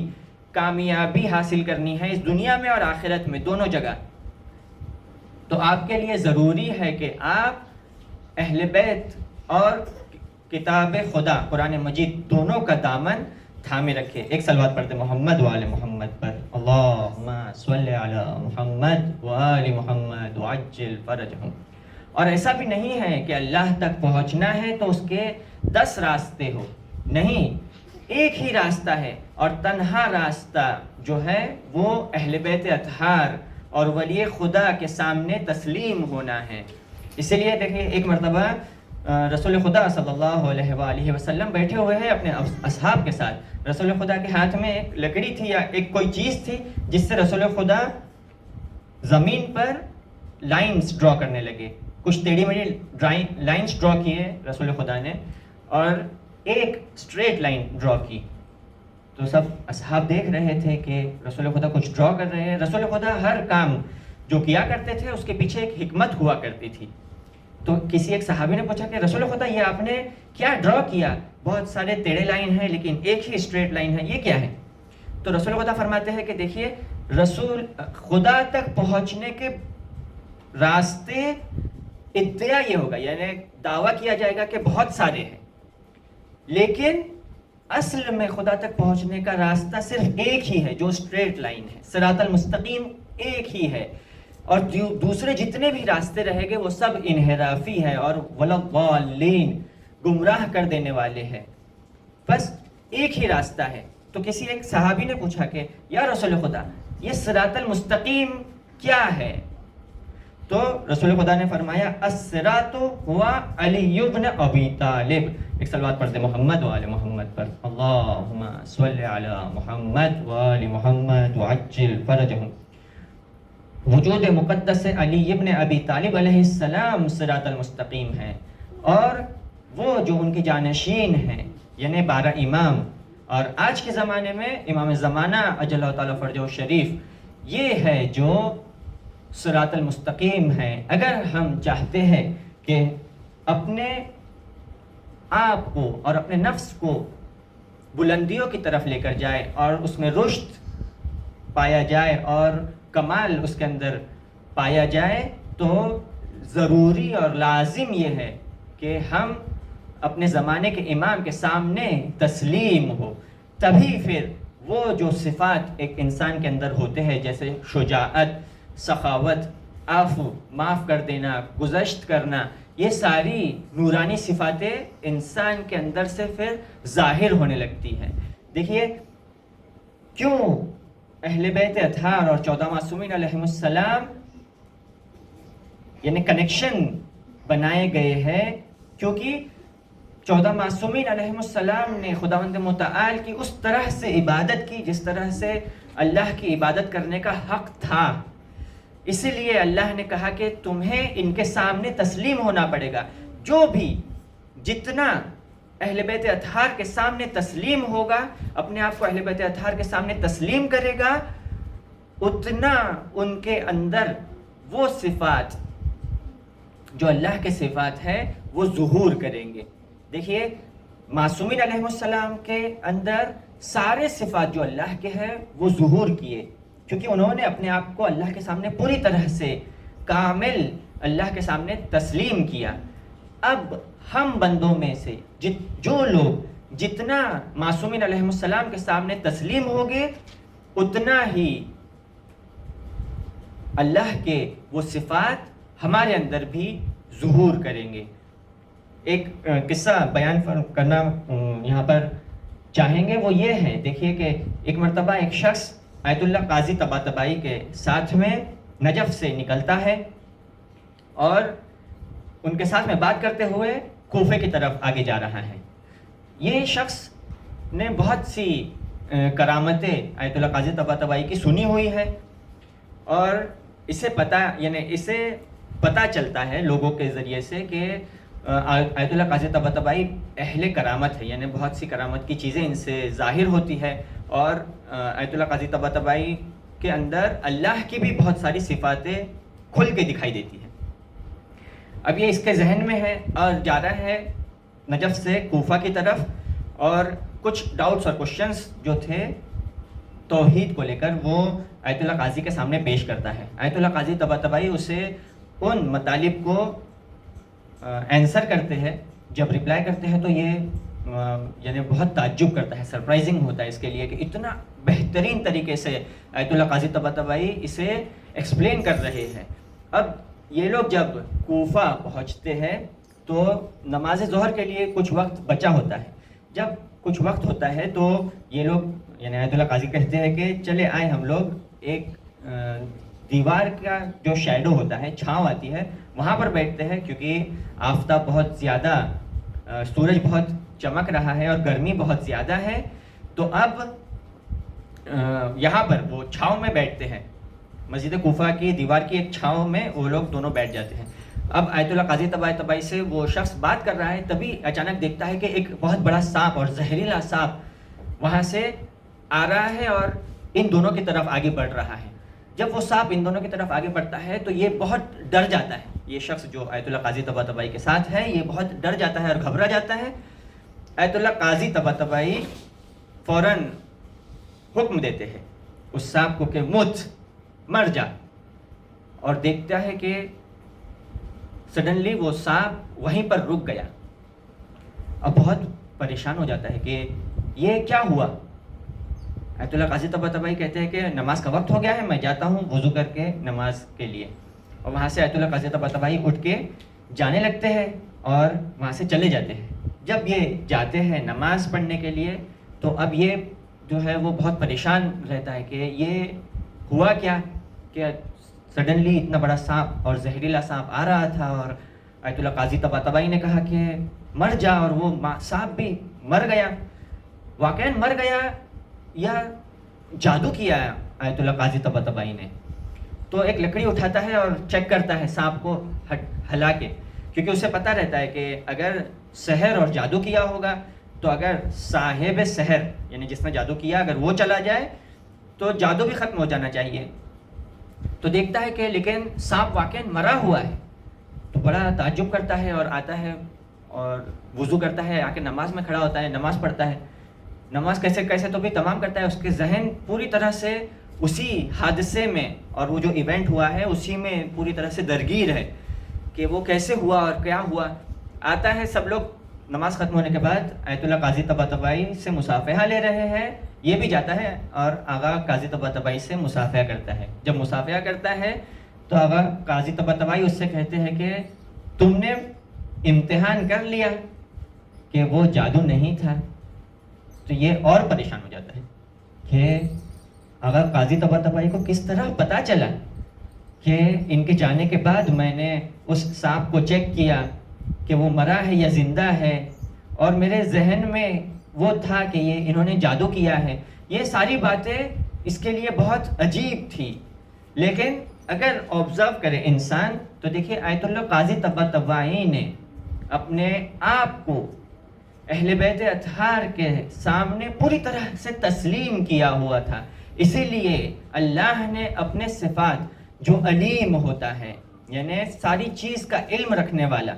کامیابی حاصل کرنی ہے اس دنیا میں اور آخرت میں دونوں جگہ تو آپ کے لیے ضروری ہے کہ آپ اہل بیت اور کتاب خدا قرآن مجید دونوں کا دامن تھامے رکھے. ایک صلوات پڑھتے محمد و آل محمد پر. اللہم صلی علی محمد و آل محمد وعجل فرجہم. اور ایسا بھی نہیں ہے کہ اللہ تک پہنچنا ہے تو اس کے 10 راستے ہو، نہیں، ایک ہی راستہ ہے اور تنہا راستہ جو ہے وہ اہل بیت اطہار اور ولی خدا کے سامنے تسلیم ہونا ہے. اسی لیے دیکھیں ایک مرتبہ رسول خدا صلی اللہ علیہ وآلہ وسلم بیٹھے ہوئے ہیں اپنے اصحاب کے ساتھ. رسول خدا کے ہاتھ میں ایک لکڑی تھی یا ایک کوئی چیز تھی جس سے رسول خدا زمین پر لائنز ڈرا کرنے لگے. کچھ ٹیڑھی میڑھی لائنس ڈرا کیے رسول خدا نے اور ایک اسٹریٹ لائن ڈرا کی. تو سب اصحاب دیکھ رہے تھے کہ رسول خدا کچھ ڈرا کر رہے ہیں. رسول خدا ہر کام جو کیا کرتے تھے اس کے پیچھے ایک حکمت ہوا کرتی تھی. تو کسی ایک صحابی نے پوچھا کہ رسول خدا یہ آپ نے کیا ڈرا کیا؟ بہت سارے ٹیڑھے لائن ہیں لیکن ایک ہی اسٹریٹ لائن ہے، یہ کیا ہے؟ تو رسول خدا فرماتے ہیں کہ دیکھیے رسول خدا تک پہنچنے کے راستے ادعا یہ ہوگا، یعنی دعویٰ کیا جائے گا کہ بہت سارے ہیں، لیکن اصل میں خدا تک پہنچنے کا راستہ صرف ایک ہی ہے جو اسٹریٹ لائن ہے، صراط المستقیم ایک ہی ہے، اور دوسرے جتنے بھی راستے رہیں گے وہ سب انحرافی ہے اور وَلَضَّالِّينَ گمراہ کر دینے والے ہیں. بس ایک ہی راستہ ہے. تو کسی ایک صحابی نے پوچھا کہ یا رسول خدا یہ صراط المستقیم کیا ہے؟ تو رسول خدا نے فرمایا الصراط ہوا علی بن ابی طالب. ایک صلوات پڑھتے محمد و آل محمد پر. اللہم صلی علی محمد و آل محمد وعجل فرجہم. وجود مقدس علی ابن ابی طالب علیہ السلام صراط المستقیم ہے، اور وہ جو ان کے جانشین ہیں یعنی 12 امام، اور آج کے زمانے میں امام زمانہ اجل اللہ تعالیٰ فرجہ شریف، یہ ہے جو صراط المستقیم ہے. اگر ہم چاہتے ہیں کہ اپنے آپ کو اور اپنے نفس کو بلندیوں کی طرف لے کر جائے اور اس میں رشد پایا جائے اور کمال اس کے اندر پایا جائے، تو ضروری اور لازم یہ ہے کہ ہم اپنے زمانے کے امام کے سامنے تسلیم ہو. تبھی پھر وہ جو صفات ایک انسان کے اندر ہوتے ہیں جیسے شجاعت، سخاوت، عفو، معاف کر دینا، گزشت کرنا، یہ ساری نورانی صفاتیں انسان کے اندر سے پھر ظاہر ہونے لگتی ہیں. دیکھیے کیوں اہل بیت اطہار اور 14 معصومین علیہم السلام یعنی کنیکشن بنائے گئے ہیں، کیونکہ 14 معصومین علیہم السلام نے خداوند متعال کی اس طرح سے عبادت کی جس طرح سے اللہ کی عبادت کرنے کا حق تھا. اسی لیے اللہ نے کہا کہ تمہیں ان کے سامنے تسلیم ہونا پڑے گا. جو بھی جتنا اہل بیت اطہار کے سامنے تسلیم ہوگا، اپنے آپ کو اہل بیت اطہار کے سامنے تسلیم کرے گا، اتنا ان کے اندر وہ صفات جو اللہ کے صفات ہیں وہ ظہور کریں گے. دیکھیے معصومین علیہ السلام کے اندر سارے صفات جو اللہ کے ہیں وہ ظہور کیے، کیونکہ انہوں نے اپنے آپ کو اللہ کے سامنے پوری طرح سے کامل اللہ کے سامنے تسلیم کیا. اب ہم بندوں میں سے جو لوگ جتنا معصومین علیہ السلام کے سامنے تسلیم ہوگے، اتنا ہی اللہ کے وہ صفات ہمارے اندر بھی ظہور کریں گے. ایک قصہ بیان کرنا یہاں پر چاہیں گے، وہ یہ ہے. دیکھیے کہ ایک مرتبہ ایک شخص آیت اللہ قاضی طباطبائی کے ساتھ میں نجف سے نکلتا ہے اور ان کے ساتھ میں بات کرتے ہوئے کوفے کی طرف آگے جا رہا ہے. یہ شخص نے بہت سی کرامتیں آیت اللہ قاضی طباطبائی کی سنی ہوئی ہے، اور اسے پتہ چلتا ہے لوگوں کے ذریعے سے کہ آیت اللہ قاضی طباطبائی اہل کرامت ہے، یعنی بہت سی کرامت کی چیزیں ان سے ظاہر ہوتی ہے، اور آیت اللہ قاضی طباطبائی کے اندر اللہ کی بھی بہت ساری صفاتیں کھل کے دکھائی دیتی ہیں. اب یہ اس کے ذہن میں ہے اور جا رہا ہے نجف سے کوفہ کی طرف، اور کچھ ڈاؤٹس اور کوشچنس جو تھے توحید کو لے کر وہ آیت اللہ قاضی کے سامنے پیش کرتا ہے. آیت اللہ قاضی طباطبائی اسے ان مطالب کو آنسر کرتے ہیں. جب رپلائی کرتے ہیں تو یہ یعنی بہت تعجب کرتا ہے، سرپرائزنگ ہوتا ہے اس کے لیے کہ اتنا بہترین طریقے سے آیت اللہ قاضی طباطبائی اسے ایکسپلین کر رہے ہیں. اب یہ لوگ جب کوفہ پہنچتے ہیں تو نماز ظہر کے لیے کچھ وقت بچا ہوتا ہے. جب کچھ وقت ہوتا ہے تو یہ لوگ یعنی آیت اللہ قاضی کہتے ہیں کہ چلے آئیں ہم لوگ ایک دیوار کا جو شیڈو ہوتا ہے، چھاؤں آتی ہے، وہاں پر بیٹھتے ہیں، کیونکہ آفتاب بہت زیادہ، سورج بہت چمک رہا ہے اور گرمی بہت زیادہ ہے. تو اب یہاں پر وہ چھاؤں میں بیٹھتے ہیں. مسجد کوفہ کی دیوار کی ایک چھاؤں میں وہ لوگ دونوں بیٹھ جاتے ہیں. اب آیت اللہ قاضی طباطبائی سے وہ شخص بات کر رہا ہے، تبھی اچانک دیکھتا ہے کہ ایک بہت بڑا سانپ اور زہریلا سانپ وہاں سے آ رہا ہے اور ان دونوں کی طرف آگے بڑھ رہا ہے۔ جب وہ سانپ ان دونوں کی طرف آگے بڑھتا ہے تو یہ بہت ڈر جاتا ہے، یہ شخص جو آیت اللہ قاضی طباطبائی کے ساتھ ہے یہ بہت ڈر جاتا ہے اور گھبرا جاتا ہے۔ آیت اللہ قاضی طباطبائی فوراً حکم دیتے ہیں اس سانپ کو کہ موت، مر جا، اور دیکھتا ہے کہ سڈنلی وہ سانپ وہیں پر رک گیا۔ اب بہت پریشان ہو جاتا ہے کہ یہ کیا ہوا۔ آیت اللہ قاضی طباطبائی کہتے ہیں کہ نماز کا وقت ہو گیا ہے، میں جاتا ہوں وضو کر کے نماز کے لیے۔ اور وہاں سے آیت اللہ قاضی طباطبائی اٹھ کے جانے لگتے ہیں اور وہاں سے چلے جاتے ہیں۔ جب یہ جاتے ہیں نماز پڑھنے کے لیے تو اب یہ جو ہے وہ بہت پریشان رہتا ہے کہ یہ ہوا کیا کہ سڈنلی اتنا بڑا سانپ اور زہریلا سانپ آ رہا تھا، اور آیت اللہ قاضی طباطبائی نے کہا کہ مر جا، اور وہ سانپ بھی مر گیا۔ واقعاً مر گیا یا جادو کیا آیت اللہ قاضی طباطبائی نے؟ تو ایک لکڑی اٹھاتا ہے اور چیک کرتا ہے سانپ کو ہلا کے، کیونکہ اسے پتہ رہتا ہے کہ اگر سحر اور جادو کیا ہوگا تو اگر صاحب سحر یعنی جس نے جادو کیا اگر وہ چلا جائے تو جادو بھی ختم ہو جانا چاہیے۔ تو دیکھتا ہے کہ لیکن سانپ واقعاً مرا ہوا ہے، تو بڑا تعجب کرتا ہے اور آتا ہے اور وضو کرتا ہے، آ کے نماز میں کھڑا ہوتا ہے، نماز پڑھتا ہے۔ نماز کیسے تو بھی تمام کرتا ہے، اس کے ذہن پوری طرح سے اسی حادثے میں اور وہ جو ایونٹ ہوا ہے اسی میں پوری طرح سے درگیر ہے کہ وہ کیسے ہوا اور کیا ہوا۔ آتا ہے، سب لوگ نماز ختم ہونے کے بعد آیت اللہ قاضی طباطبائی سے مصافحہ لے رہے ہیں، یہ بھی جاتا ہے اور آغا قاضی طباطبائی سے مصافحہ کرتا ہے۔ جب مصافحہ کرتا ہے تو آغا قاضی طباطبائی اس سے کہتے ہیں کہ تم نے امتحان کر لیا کہ وہ جادو نہیں تھا۔ تو یہ اور پریشان ہو جاتا ہے کہ آغا قاضی طباطبائی کو کس طرح پتہ چلا کہ ان کے جانے کے بعد میں نے اس سانپ کو چیک کیا کہ وہ مرا ہے یا زندہ ہے، اور میرے ذہن میں وہ تھا کہ یہ انہوں نے جادو کیا ہے۔ یہ ساری باتیں اس کے لیے بہت عجیب تھی، لیکن اگر آبزرو کرے انسان تو دیکھیے آیت اللہ قاضی طباطبائی نے اپنے آپ کو اہل بیت اطہار کے سامنے پوری طرح سے تسلیم کیا ہوا تھا۔ اسی لیے اللہ نے اپنے صفات جو علیم ہوتا ہے یعنی ساری چیز کا علم رکھنے والا،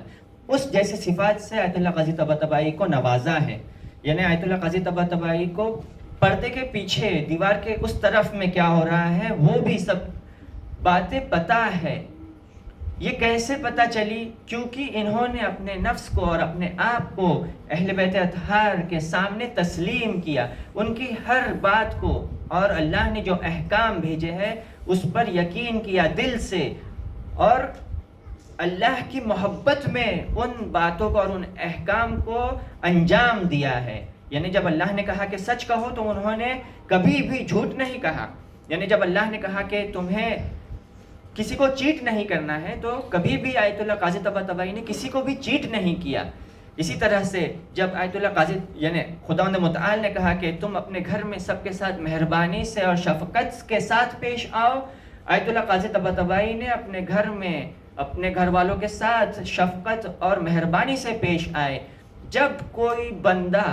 اس جیسے صفات سے آیت اللہ قاضی طباطبائی کو نوازا ہے۔ یعنی آیت اللہ قاضی طباطبائی کو پردے کے پیچھے دیوار کے اس طرف میں کیا ہو رہا ہے وہ بھی سب باتیں پتہ ہے۔ یہ کیسے پتہ چلی؟ کیونکہ انہوں نے اپنے نفس کو اور اپنے آپ کو اہل بیت اطہار کے سامنے تسلیم کیا، ان کی ہر بات کو، اور اللہ نے جو احکام بھیجے ہیں اس پر یقین کیا دل سے، اور اللہ کی محبت میں ان باتوں کو اور ان احکام کو انجام دیا ہے۔ یعنی جب اللہ نے کہا کہ سچ کہو تو انہوں نے کبھی بھی جھوٹ نہیں کہا۔ یعنی جب اللہ نے کہا کہ تمہیں کسی کو چیٹ نہیں کرنا ہے تو کبھی بھی آیت اللہ قاضی طباطبائی نے کسی کو بھی چیٹ نہیں کیا۔ اسی طرح سے جب آیت اللہ قاضی یعنی خداوند متعال نے کہا کہ تم اپنے گھر میں سب کے ساتھ مہربانی سے اور شفقت کے ساتھ پیش آؤ، آیت اللہ قاضی طباطبائی نے اپنے گھر میں اپنے گھر والوں کے ساتھ شفقت اور مہربانی سے پیش آئے۔ جب کوئی بندہ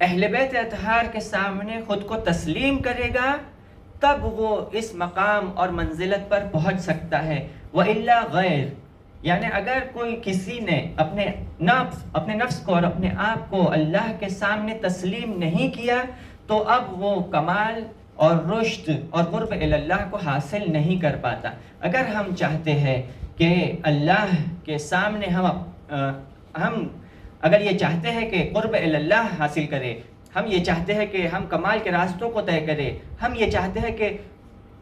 اہل بیت اطہار کے سامنے خود کو تسلیم کرے گا تب وہ اس مقام اور منزلت پر پہنچ سکتا ہے، وَإِلَّا غیر۔ یعنی اگر کوئی کسی نے اپنے نفس کو اور اپنے آپ کو اللہ کے سامنے تسلیم نہیں کیا تو اب وہ کمال اور رشد اور قرب اللہ کو حاصل نہیں کر پاتا۔ اگر ہم چاہتے ہیں کہ اللہ کے سامنے ہم اگر یہ چاہتے ہیں کہ قرب اللہ حاصل کرے، ہم یہ چاہتے ہیں کہ ہم کمال کے راستوں کو طے کریں، ہم یہ چاہتے ہیں کہ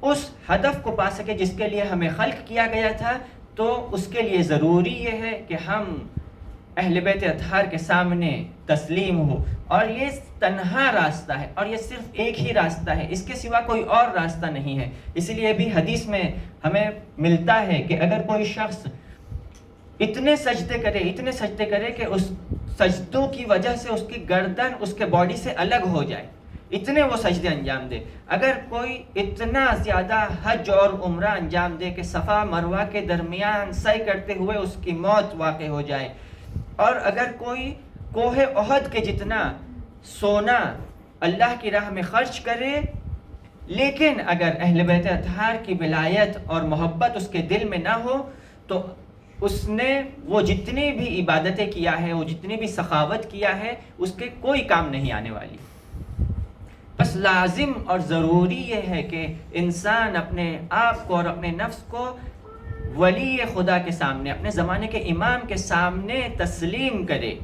اس ہدف کو پا سکے جس کے لیے ہمیں خلق کیا گیا تھا، تو اس کے لیے ضروری یہ ہے کہ ہم اہل بیت اطہار کے سامنے تسلیم ہو، اور یہ تنہا راستہ ہے اور یہ صرف ایک ہی راستہ ہے، اس کے سوا کوئی اور راستہ نہیں ہے۔ اسی لیے بھی حدیث میں ہمیں ملتا ہے کہ اگر کوئی شخص اتنے سجدے کرے کہ اس سجدوں کی وجہ سے اس کی گردن اس کے باڈی سے الگ ہو جائے، اتنے وہ سجدے انجام دے. اگر کوئی اتنا زیادہ حج اور عمرہ انجام دے کہ صفا مروہ کے درمیان سعی کرتے ہوئے اس کی موت واقع ہو جائے, اور اگر کوئی کوہ احد کے جتنا سونا اللہ کی راہ میں خرچ کرے, لیکن اگر اہل بیت اطہار کی ولایت اور محبت اس کے دل میں نہ ہو تو اس نے وہ جتنی بھی عبادتیں کیا ہے, وہ جتنی بھی سخاوت کیا ہے, اس کے کوئی کام نہیں آنے والی. بس لازم اور ضروری یہ ہے کہ انسان اپنے آپ کو اور اپنے نفس کو ولی خدا کے سامنے, اپنے زمانے کے امام کے سامنے تسلیم کرے,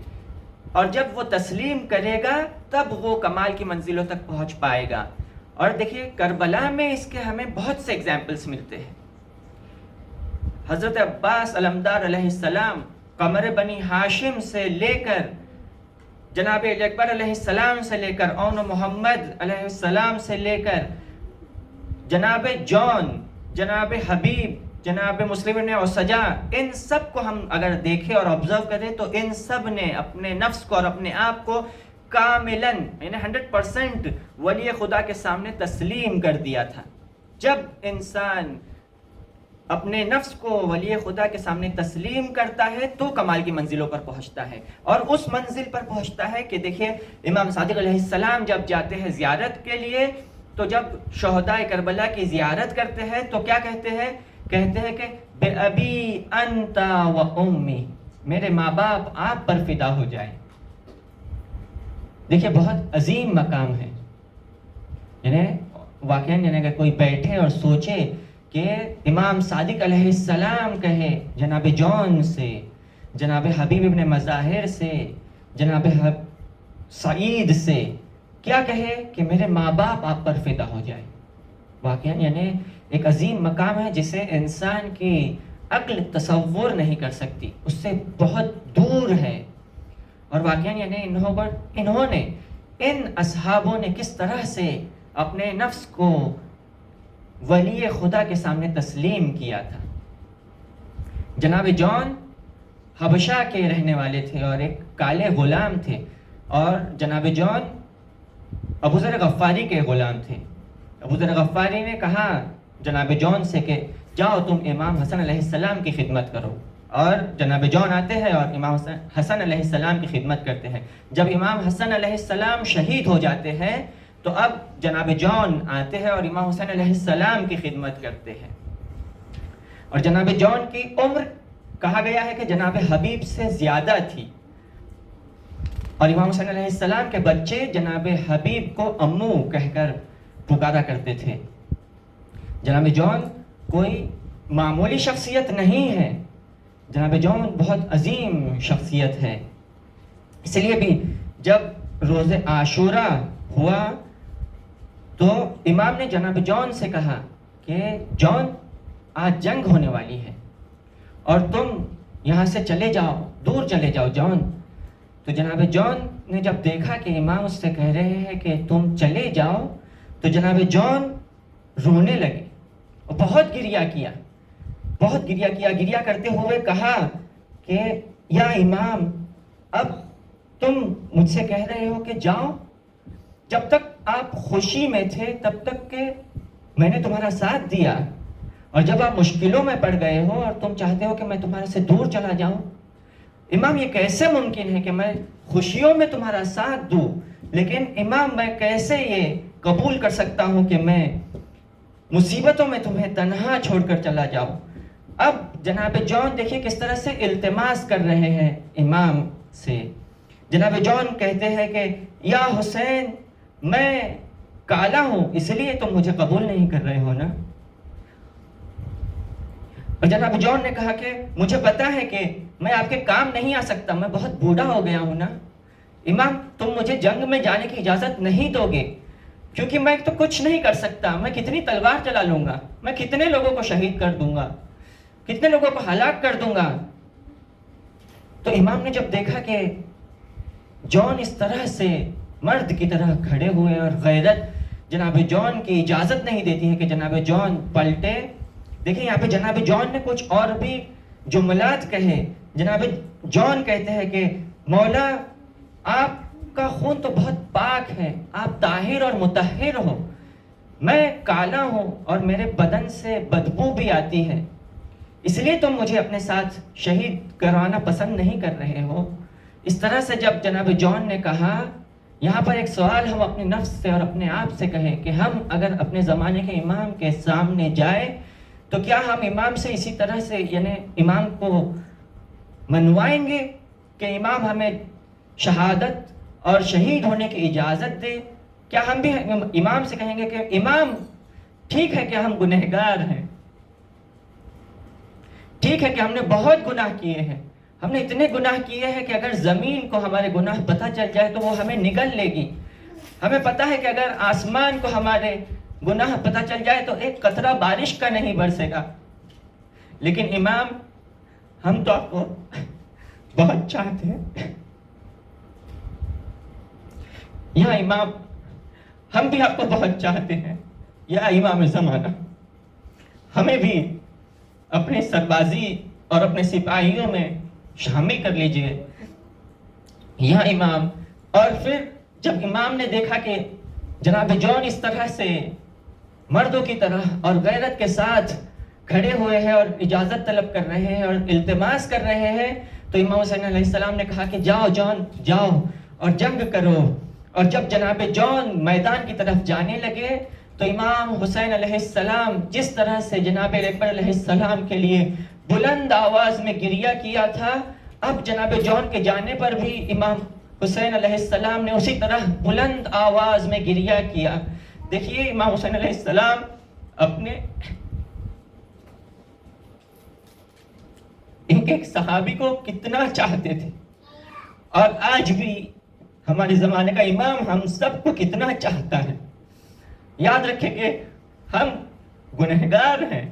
اور جب وہ تسلیم کرے گا تب وہ کمال کی منزلوں تک پہنچ پائے گا. اور دیکھیے کربلا میں اس کے ہمیں بہت سے ایگزامپلس ملتے ہیں. حضرت عباس علمدار علیہ السلام قمر بنی ہاشم سے لے کر جناب علی اکبر علیہ السلام سے لے کر اون محمد علیہ السلام سے لے کر جناب جون, جناب حبیب, جناب مسلم بن عسجہ, ان سب کو ہم اگر دیکھیں اور آبزرو کریں تو ان سب نے اپنے نفس کو اور اپنے آپ کو کاملاً یعنی 100% ولی خدا کے سامنے تسلیم کر دیا تھا. جب انسان اپنے نفس کو ولی خدا کے سامنے تسلیم کرتا ہے تو کمال کی منزلوں پر پہنچتا ہے, اور اس منزل پر پہنچتا ہے کہ دیکھیے امام صادق علیہ السلام جب جاتے ہیں زیارت کے لیے تو جب شہداء کربلا کی زیارت کرتے ہیں تو کیا کہتے ہیں کہ بے ابی انت و امی, میرے ماں باپ آپ پر فدا ہو جائیں. دیکھیے بہت عظیم مقام ہے. یعنی واقعاً اگر کوئی بیٹھے اور سوچے کہ امام صادق علیہ السلام کہے جناب جون سے, جناب حبیب ابن مظاہر سے, جناب سعید سے کیا کہے کہ میرے ماں باپ آپ پر فدا ہو جائے. واقعاً یعنی ایک عظیم مقام ہے جسے انسان کی عقل تصور نہیں کر سکتی, اس سے بہت دور ہے. اور واقعاً یعنی انہوں نے ان اصحابوں نے کس طرح سے اپنے نفس کو ولی خدا کے سامنے تسلیم کیا تھا. جناب جون حبشہ کے رہنے والے تھے اور ایک کالے غلام تھے, اور جناب جون ابو ذر غفاری کے غلام تھے. ابو ذر غفاری نے کہا جناب جون سے کہ جاؤ تم امام حسن علیہ السلام کی خدمت کرو, اور جناب جون آتے ہیں اور امام حسن علیہ السلام کی خدمت کرتے ہیں. جب امام حسن علیہ السلام شہید ہو جاتے ہیں تو اب جناب جون آتے ہیں اور امام حسین علیہ السلام کی خدمت کرتے ہیں. اور جناب جون کی عمر کہا گیا ہے کہ جناب حبیب سے زیادہ تھی, اور امام حسین علیہ السلام کے بچے جناب حبیب کو امو کہہ کر پکارا کرتے تھے. جناب جون کوئی معمولی شخصیت نہیں ہے, جناب جون بہت عظیم شخصیت ہے. اس لیے بھی جب روز عاشورہ ہوا تو امام نے جناب جون سے کہا کہ جون آج جنگ ہونے والی ہے اور تم یہاں سے چلے جاؤ, دور چلے جاؤ جون. تو جناب جون نے جب دیکھا کہ امام اس سے کہہ رہے ہیں کہ تم چلے جاؤ تو جناب جون رونے لگے اور بہت گریہ کیا. گریہ کرتے ہوئے کہا کہ یا امام اب تم مجھ سے کہہ رہے ہو کہ جاؤ, جب تک آپ خوشی میں تھے تب تک کہ میں نے تمہارا ساتھ دیا, اور جب آپ مشکلوں میں پڑ گئے ہو اور تم چاہتے ہو کہ میں تمہارے سے دور چلا جاؤں. امام یہ کیسے ممکن ہے کہ میں خوشیوں میں تمہارا ساتھ دوں, لیکن امام میں کیسے یہ قبول کر سکتا ہوں کہ میں مصیبتوں میں تمہیں تنہا چھوڑ کر چلا جاؤں. اب جناب جون دیکھیے کس طرح سے التماس کر رہے ہیں امام سے. جناب جون کہتے ہیں کہ یا حسین میں کالا ہوں اس لیے تم مجھے قبول نہیں کر رہے ہو نا. اور جناب جون نے کہا کہ مجھے پتا ہے کہ میں آپ کے کام نہیں آ سکتا, میں بہت بوڑھا ہو گیا ہوں نا. امام تم مجھے جنگ میں جانے کی اجازت نہیں دو گے کیونکہ میں تو کچھ نہیں کر سکتا, میں کتنی تلوار چلا لوں گا, میں کتنے لوگوں کو شہید کر دوں گا, کتنے لوگوں کو ہلاک کر دوں گا. تو امام نے جب دیکھا کہ جون اس طرح سے مرد کی طرح کھڑے ہوئے اور غیرت جناب جون کی اجازت نہیں دیتی ہے کہ جناب جون پلٹے. دیکھیں یہاں پہ جناب جون نے کچھ اور بھی جملات کہے. جناب جون کہتے ہیں کہ مولا آپ کا خون تو بہت پاک ہے، آپ طاہر اور مطہر ہو، میں کالا ہوں اور میرے بدن سے بدبو بھی آتی ہے، اس لیے تم مجھے اپنے ساتھ شہید کروانا پسند نہیں کر رہے ہو۔ اس طرح سے جب جناب جان نے کہا، یہاں پر ایک سوال ہم اپنے نفس سے اور اپنے آپ سے کہیں کہ ہم اگر اپنے زمانے کے امام کے سامنے جائیں تو کیا ہم امام سے اسی طرح سے یعنی امام کو منوائیں گے کہ امام ہمیں شہادت اور شہید ہونے کی اجازت دے؟ کیا ہم بھی امام سے کہیں گے کہ امام ٹھیک ہے کہ ہم گنہگار ہیں، ٹھیک ہے کہ ہم نے بہت گناہ کیے ہیں، ہم نے اتنے گناہ کیے ہیں کہ اگر زمین کو ہمارے گناہ پتہ چل جائے تو وہ ہمیں نگل لے گی، ہمیں پتہ ہے کہ اگر آسمان کو ہمارے گناہ پتہ چل جائے تو ایک قطرہ بارش کا نہیں برسے گا، لیکن امام ہم تو آپ کو بہت چاہتے ہیں، یا امام ہم بھی آپ کو بہت چاہتے ہیں، یا امام زمانہ ہمیں بھی اپنے سربازی اور اپنے سپاہیوں میں شامل کر لیجئے یا امام۔ اور پھر جب امام نے دیکھا کہ جناب جون اس طرح سے مردوں کی طرح اور غیرت کے ساتھ کھڑے ہوئے ہیں اور اجازت طلب کر رہے ہیں اور التماس کر رہے ہیں، تو امام حسین علیہ السلام نے کہا کہ جاؤ جون جاؤ اور جنگ کرو۔ اور جب جناب جون میدان کی طرف جانے لگے تو امام حسین علیہ السلام جس طرح سے جناب اکبر علیہ السلام کے لیے بلند آواز میں گریہ کیا تھا، اب جناب جون کے جانے پر بھی امام حسین علیہ السلام نے اسی طرح بلند آواز میں گریہ کیا۔ دیکھیے امام حسین علیہ السلام اپنے ان کے ایک صحابی کو کتنا چاہتے تھے، اور آج بھی ہمارے زمانے کا امام ہم سب کو کتنا چاہتا ہے۔ یاد رکھیں کہ ہم گنہگار ہیں،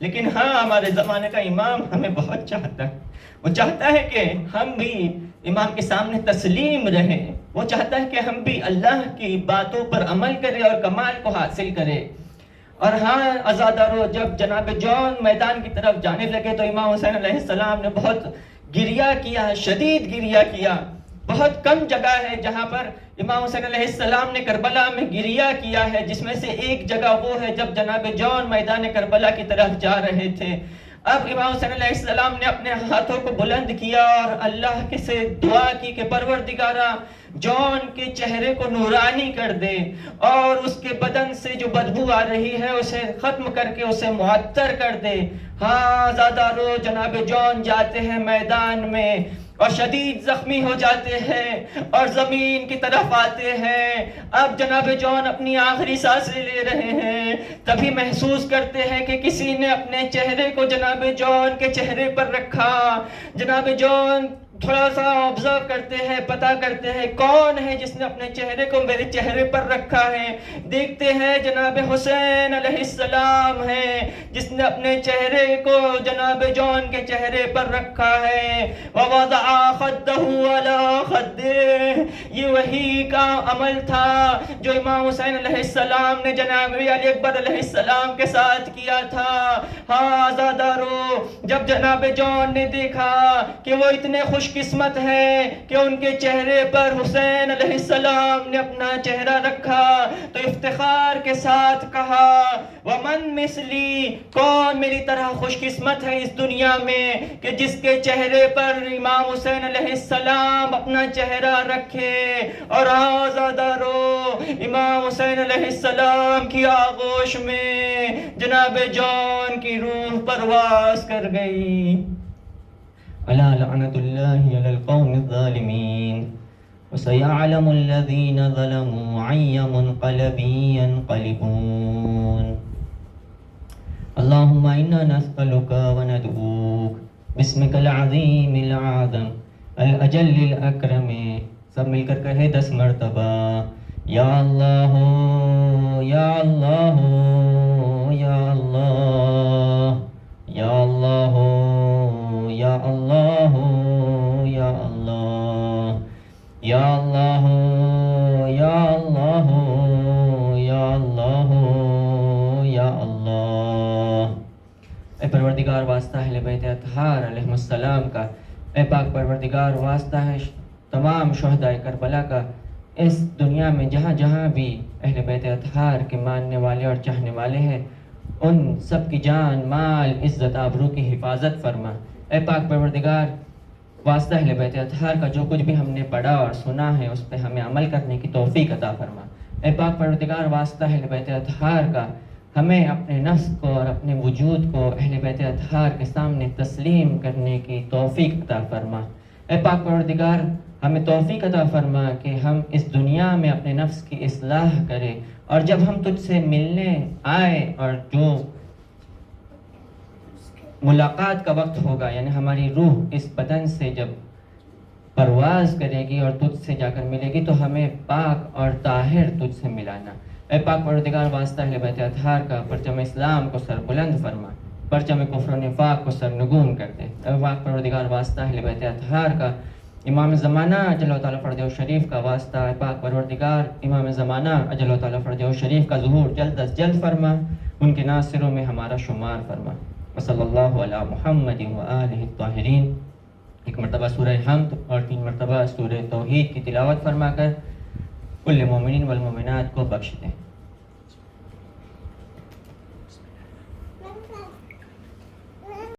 لیکن ہاں ہمارے زمانے کا امام ہمیں بہت چاہتا ہے۔ وہ چاہتا ہے کہ ہم بھی امام کے سامنے تسلیم رہیں، وہ چاہتا ہے کہ ہم بھی اللہ کی باتوں پر عمل کریں اور کمال کو حاصل کریں۔ اور ہاں عزادارو، جب جناب جون میدان کی طرف جانے لگے تو امام حسین علیہ السلام نے بہت گریہ کیا، شدید گریہ کیا۔ بہت کم جگہ ہے جہاں پر امام حسین علیہ السلام نے کربلا میں گریہ کیا ہے، جس میں سے ایک جگہ وہ ہے جب جناب جون میدان کربلا کی طرف جا رہے تھے۔ اب امام حسین علیہ السلام نے اپنے ہاتھوں کو بلند کیا اور اللہ کے سے دعا کی کہ پروردگارا جون کے چہرے کو نورانی کر دے اور اس کے بدن سے جو بدبو آ رہی ہے اسے ختم کر کے اسے معطر کر دے۔ ہاں زادارو، جناب جون جاتے ہیں میدان میں اور شدید زخمی ہو جاتے ہیں اور زمین کی طرف آتے ہیں۔ اب جناب جون اپنی آخری سانسیں لے رہے ہیں، تبھی محسوس کرتے ہیں کہ کسی نے اپنے چہرے کو جناب جون کے چہرے پر رکھا۔ جناب جون تھوڑا سا آبزرو کرتے ہیں، پتہ کرتے ہیں کون ہے جس نے اپنے چہرے کو میرے چہرے پر رکھا ہے۔ دیکھتے ہیں جناب حسین علیہ السلام ہے جس نے اپنے چہرے کو جناب جون کے چہرے پر رکھا ہے۔ وَوَضَعَ خَدَّهُ عَلَى خَدِّهِ، یہ وہی کا عمل تھا جو امام حسین علیہ السلام نے جناب علی اکبر علیہ السلام کے ساتھ کیا تھا۔ ہاں آزادارو، جب جناب جون نے دیکھا کہ وہ اتنے خوش قسمت ہے کہ ان کے چہرے پر حسین علیہ السلام نے اپنا چہرہ رکھا تو افتخار کے ساتھ کہا، وَمَن مِثْلِي، کون میری طرح خوش قسمت ہے اس دنیا میں کہ جس کے چہرے پر امام حسین علیہ السلام اپنا چہرہ رکھے۔ اور آزادارو، امام حسین علیہ السلام کی آغوش میں جناب جون کی روح پرواز کر گئی۔ ألا لعنة الله على القوم الظالمين وسيعلم الذين ظلموا أي منقلب ينقلبون اللهم إنا نسألك وندعوك باسمك العظيم الأعظم الأجل الأكرم، سب مل کر کہے 10 مرتبہ، یا اللہ یا اللہ یا اللہ یا اللہ یا اللہ یا اللہ یا اللہ یا اللہ یا اللہ یا اللہ۔ اے پروردگار، واسطہ اہل بیت اطہار علیہ السلام کا، اے پاک پروردگار، واسطہ ہے تمام شہداء کربلا کا، اس دنیا میں جہاں جہاں بھی اہل بیت اطہار کے ماننے والے اور چاہنے والے ہیں ان سب کی جان مال عزت آبرو کی حفاظت فرما۔ اے پاک پروردگار واسطہ اہل بیت اطہار کا جو کچھ بھی ہم نے پڑھا اور سنا ہے اس پہ ہمیں عمل کرنے کی توفیق عطا فرما۔ اے پاک پروردگار واسطہ اہل بیت اطہار کا ہمیں اپنے نفس کو اور اپنے وجود کو اہل بیت اطہار کے سامنے تسلیم کرنے کی توفیق عطا فرما۔ اے پاک پروردگار ہمیں توفیق عطا فرما کہ ہم اس دنیا میں اپنے نفس کی اصلاح کریں، اور جب ہم تجھ سے ملنے آئے اور جو ملاقات کا وقت ہوگا، یعنی ہماری روح اس بدن سے جب پرواز کرے گی اور تجھ سے جا کر ملے گی، تو ہمیں پاک اور طاہر تجھ سے ملانا۔ اے پاک پروردگار واسطہ اہل بیت اطہار کا پرچم اسلام کو سر بلند فرما، پرچم کفر و نفاق کو سرنگون کر دے۔ اے پاک پروردگار واسطہ اہل بیت اطہار کا امام زمانہ اجل و تعالیٰ فرجہ شریف کا واسطہ، اے پاک پروردگار امام زمانہ اجل و تعالیٰ فرجہ شریف کا ظہور جلد از جلد فرما، ان کے ناصروں میں ہمارا شمار فرما۔ وصلی اللہ علی محمد و آلہ الطاہرین۔ ایک مرتبہ سورہ حمد اور 3 مرتبہ سورہ توحید کی تلاوت فرما کر کل مومنین والمومنات کو بخش دیں۔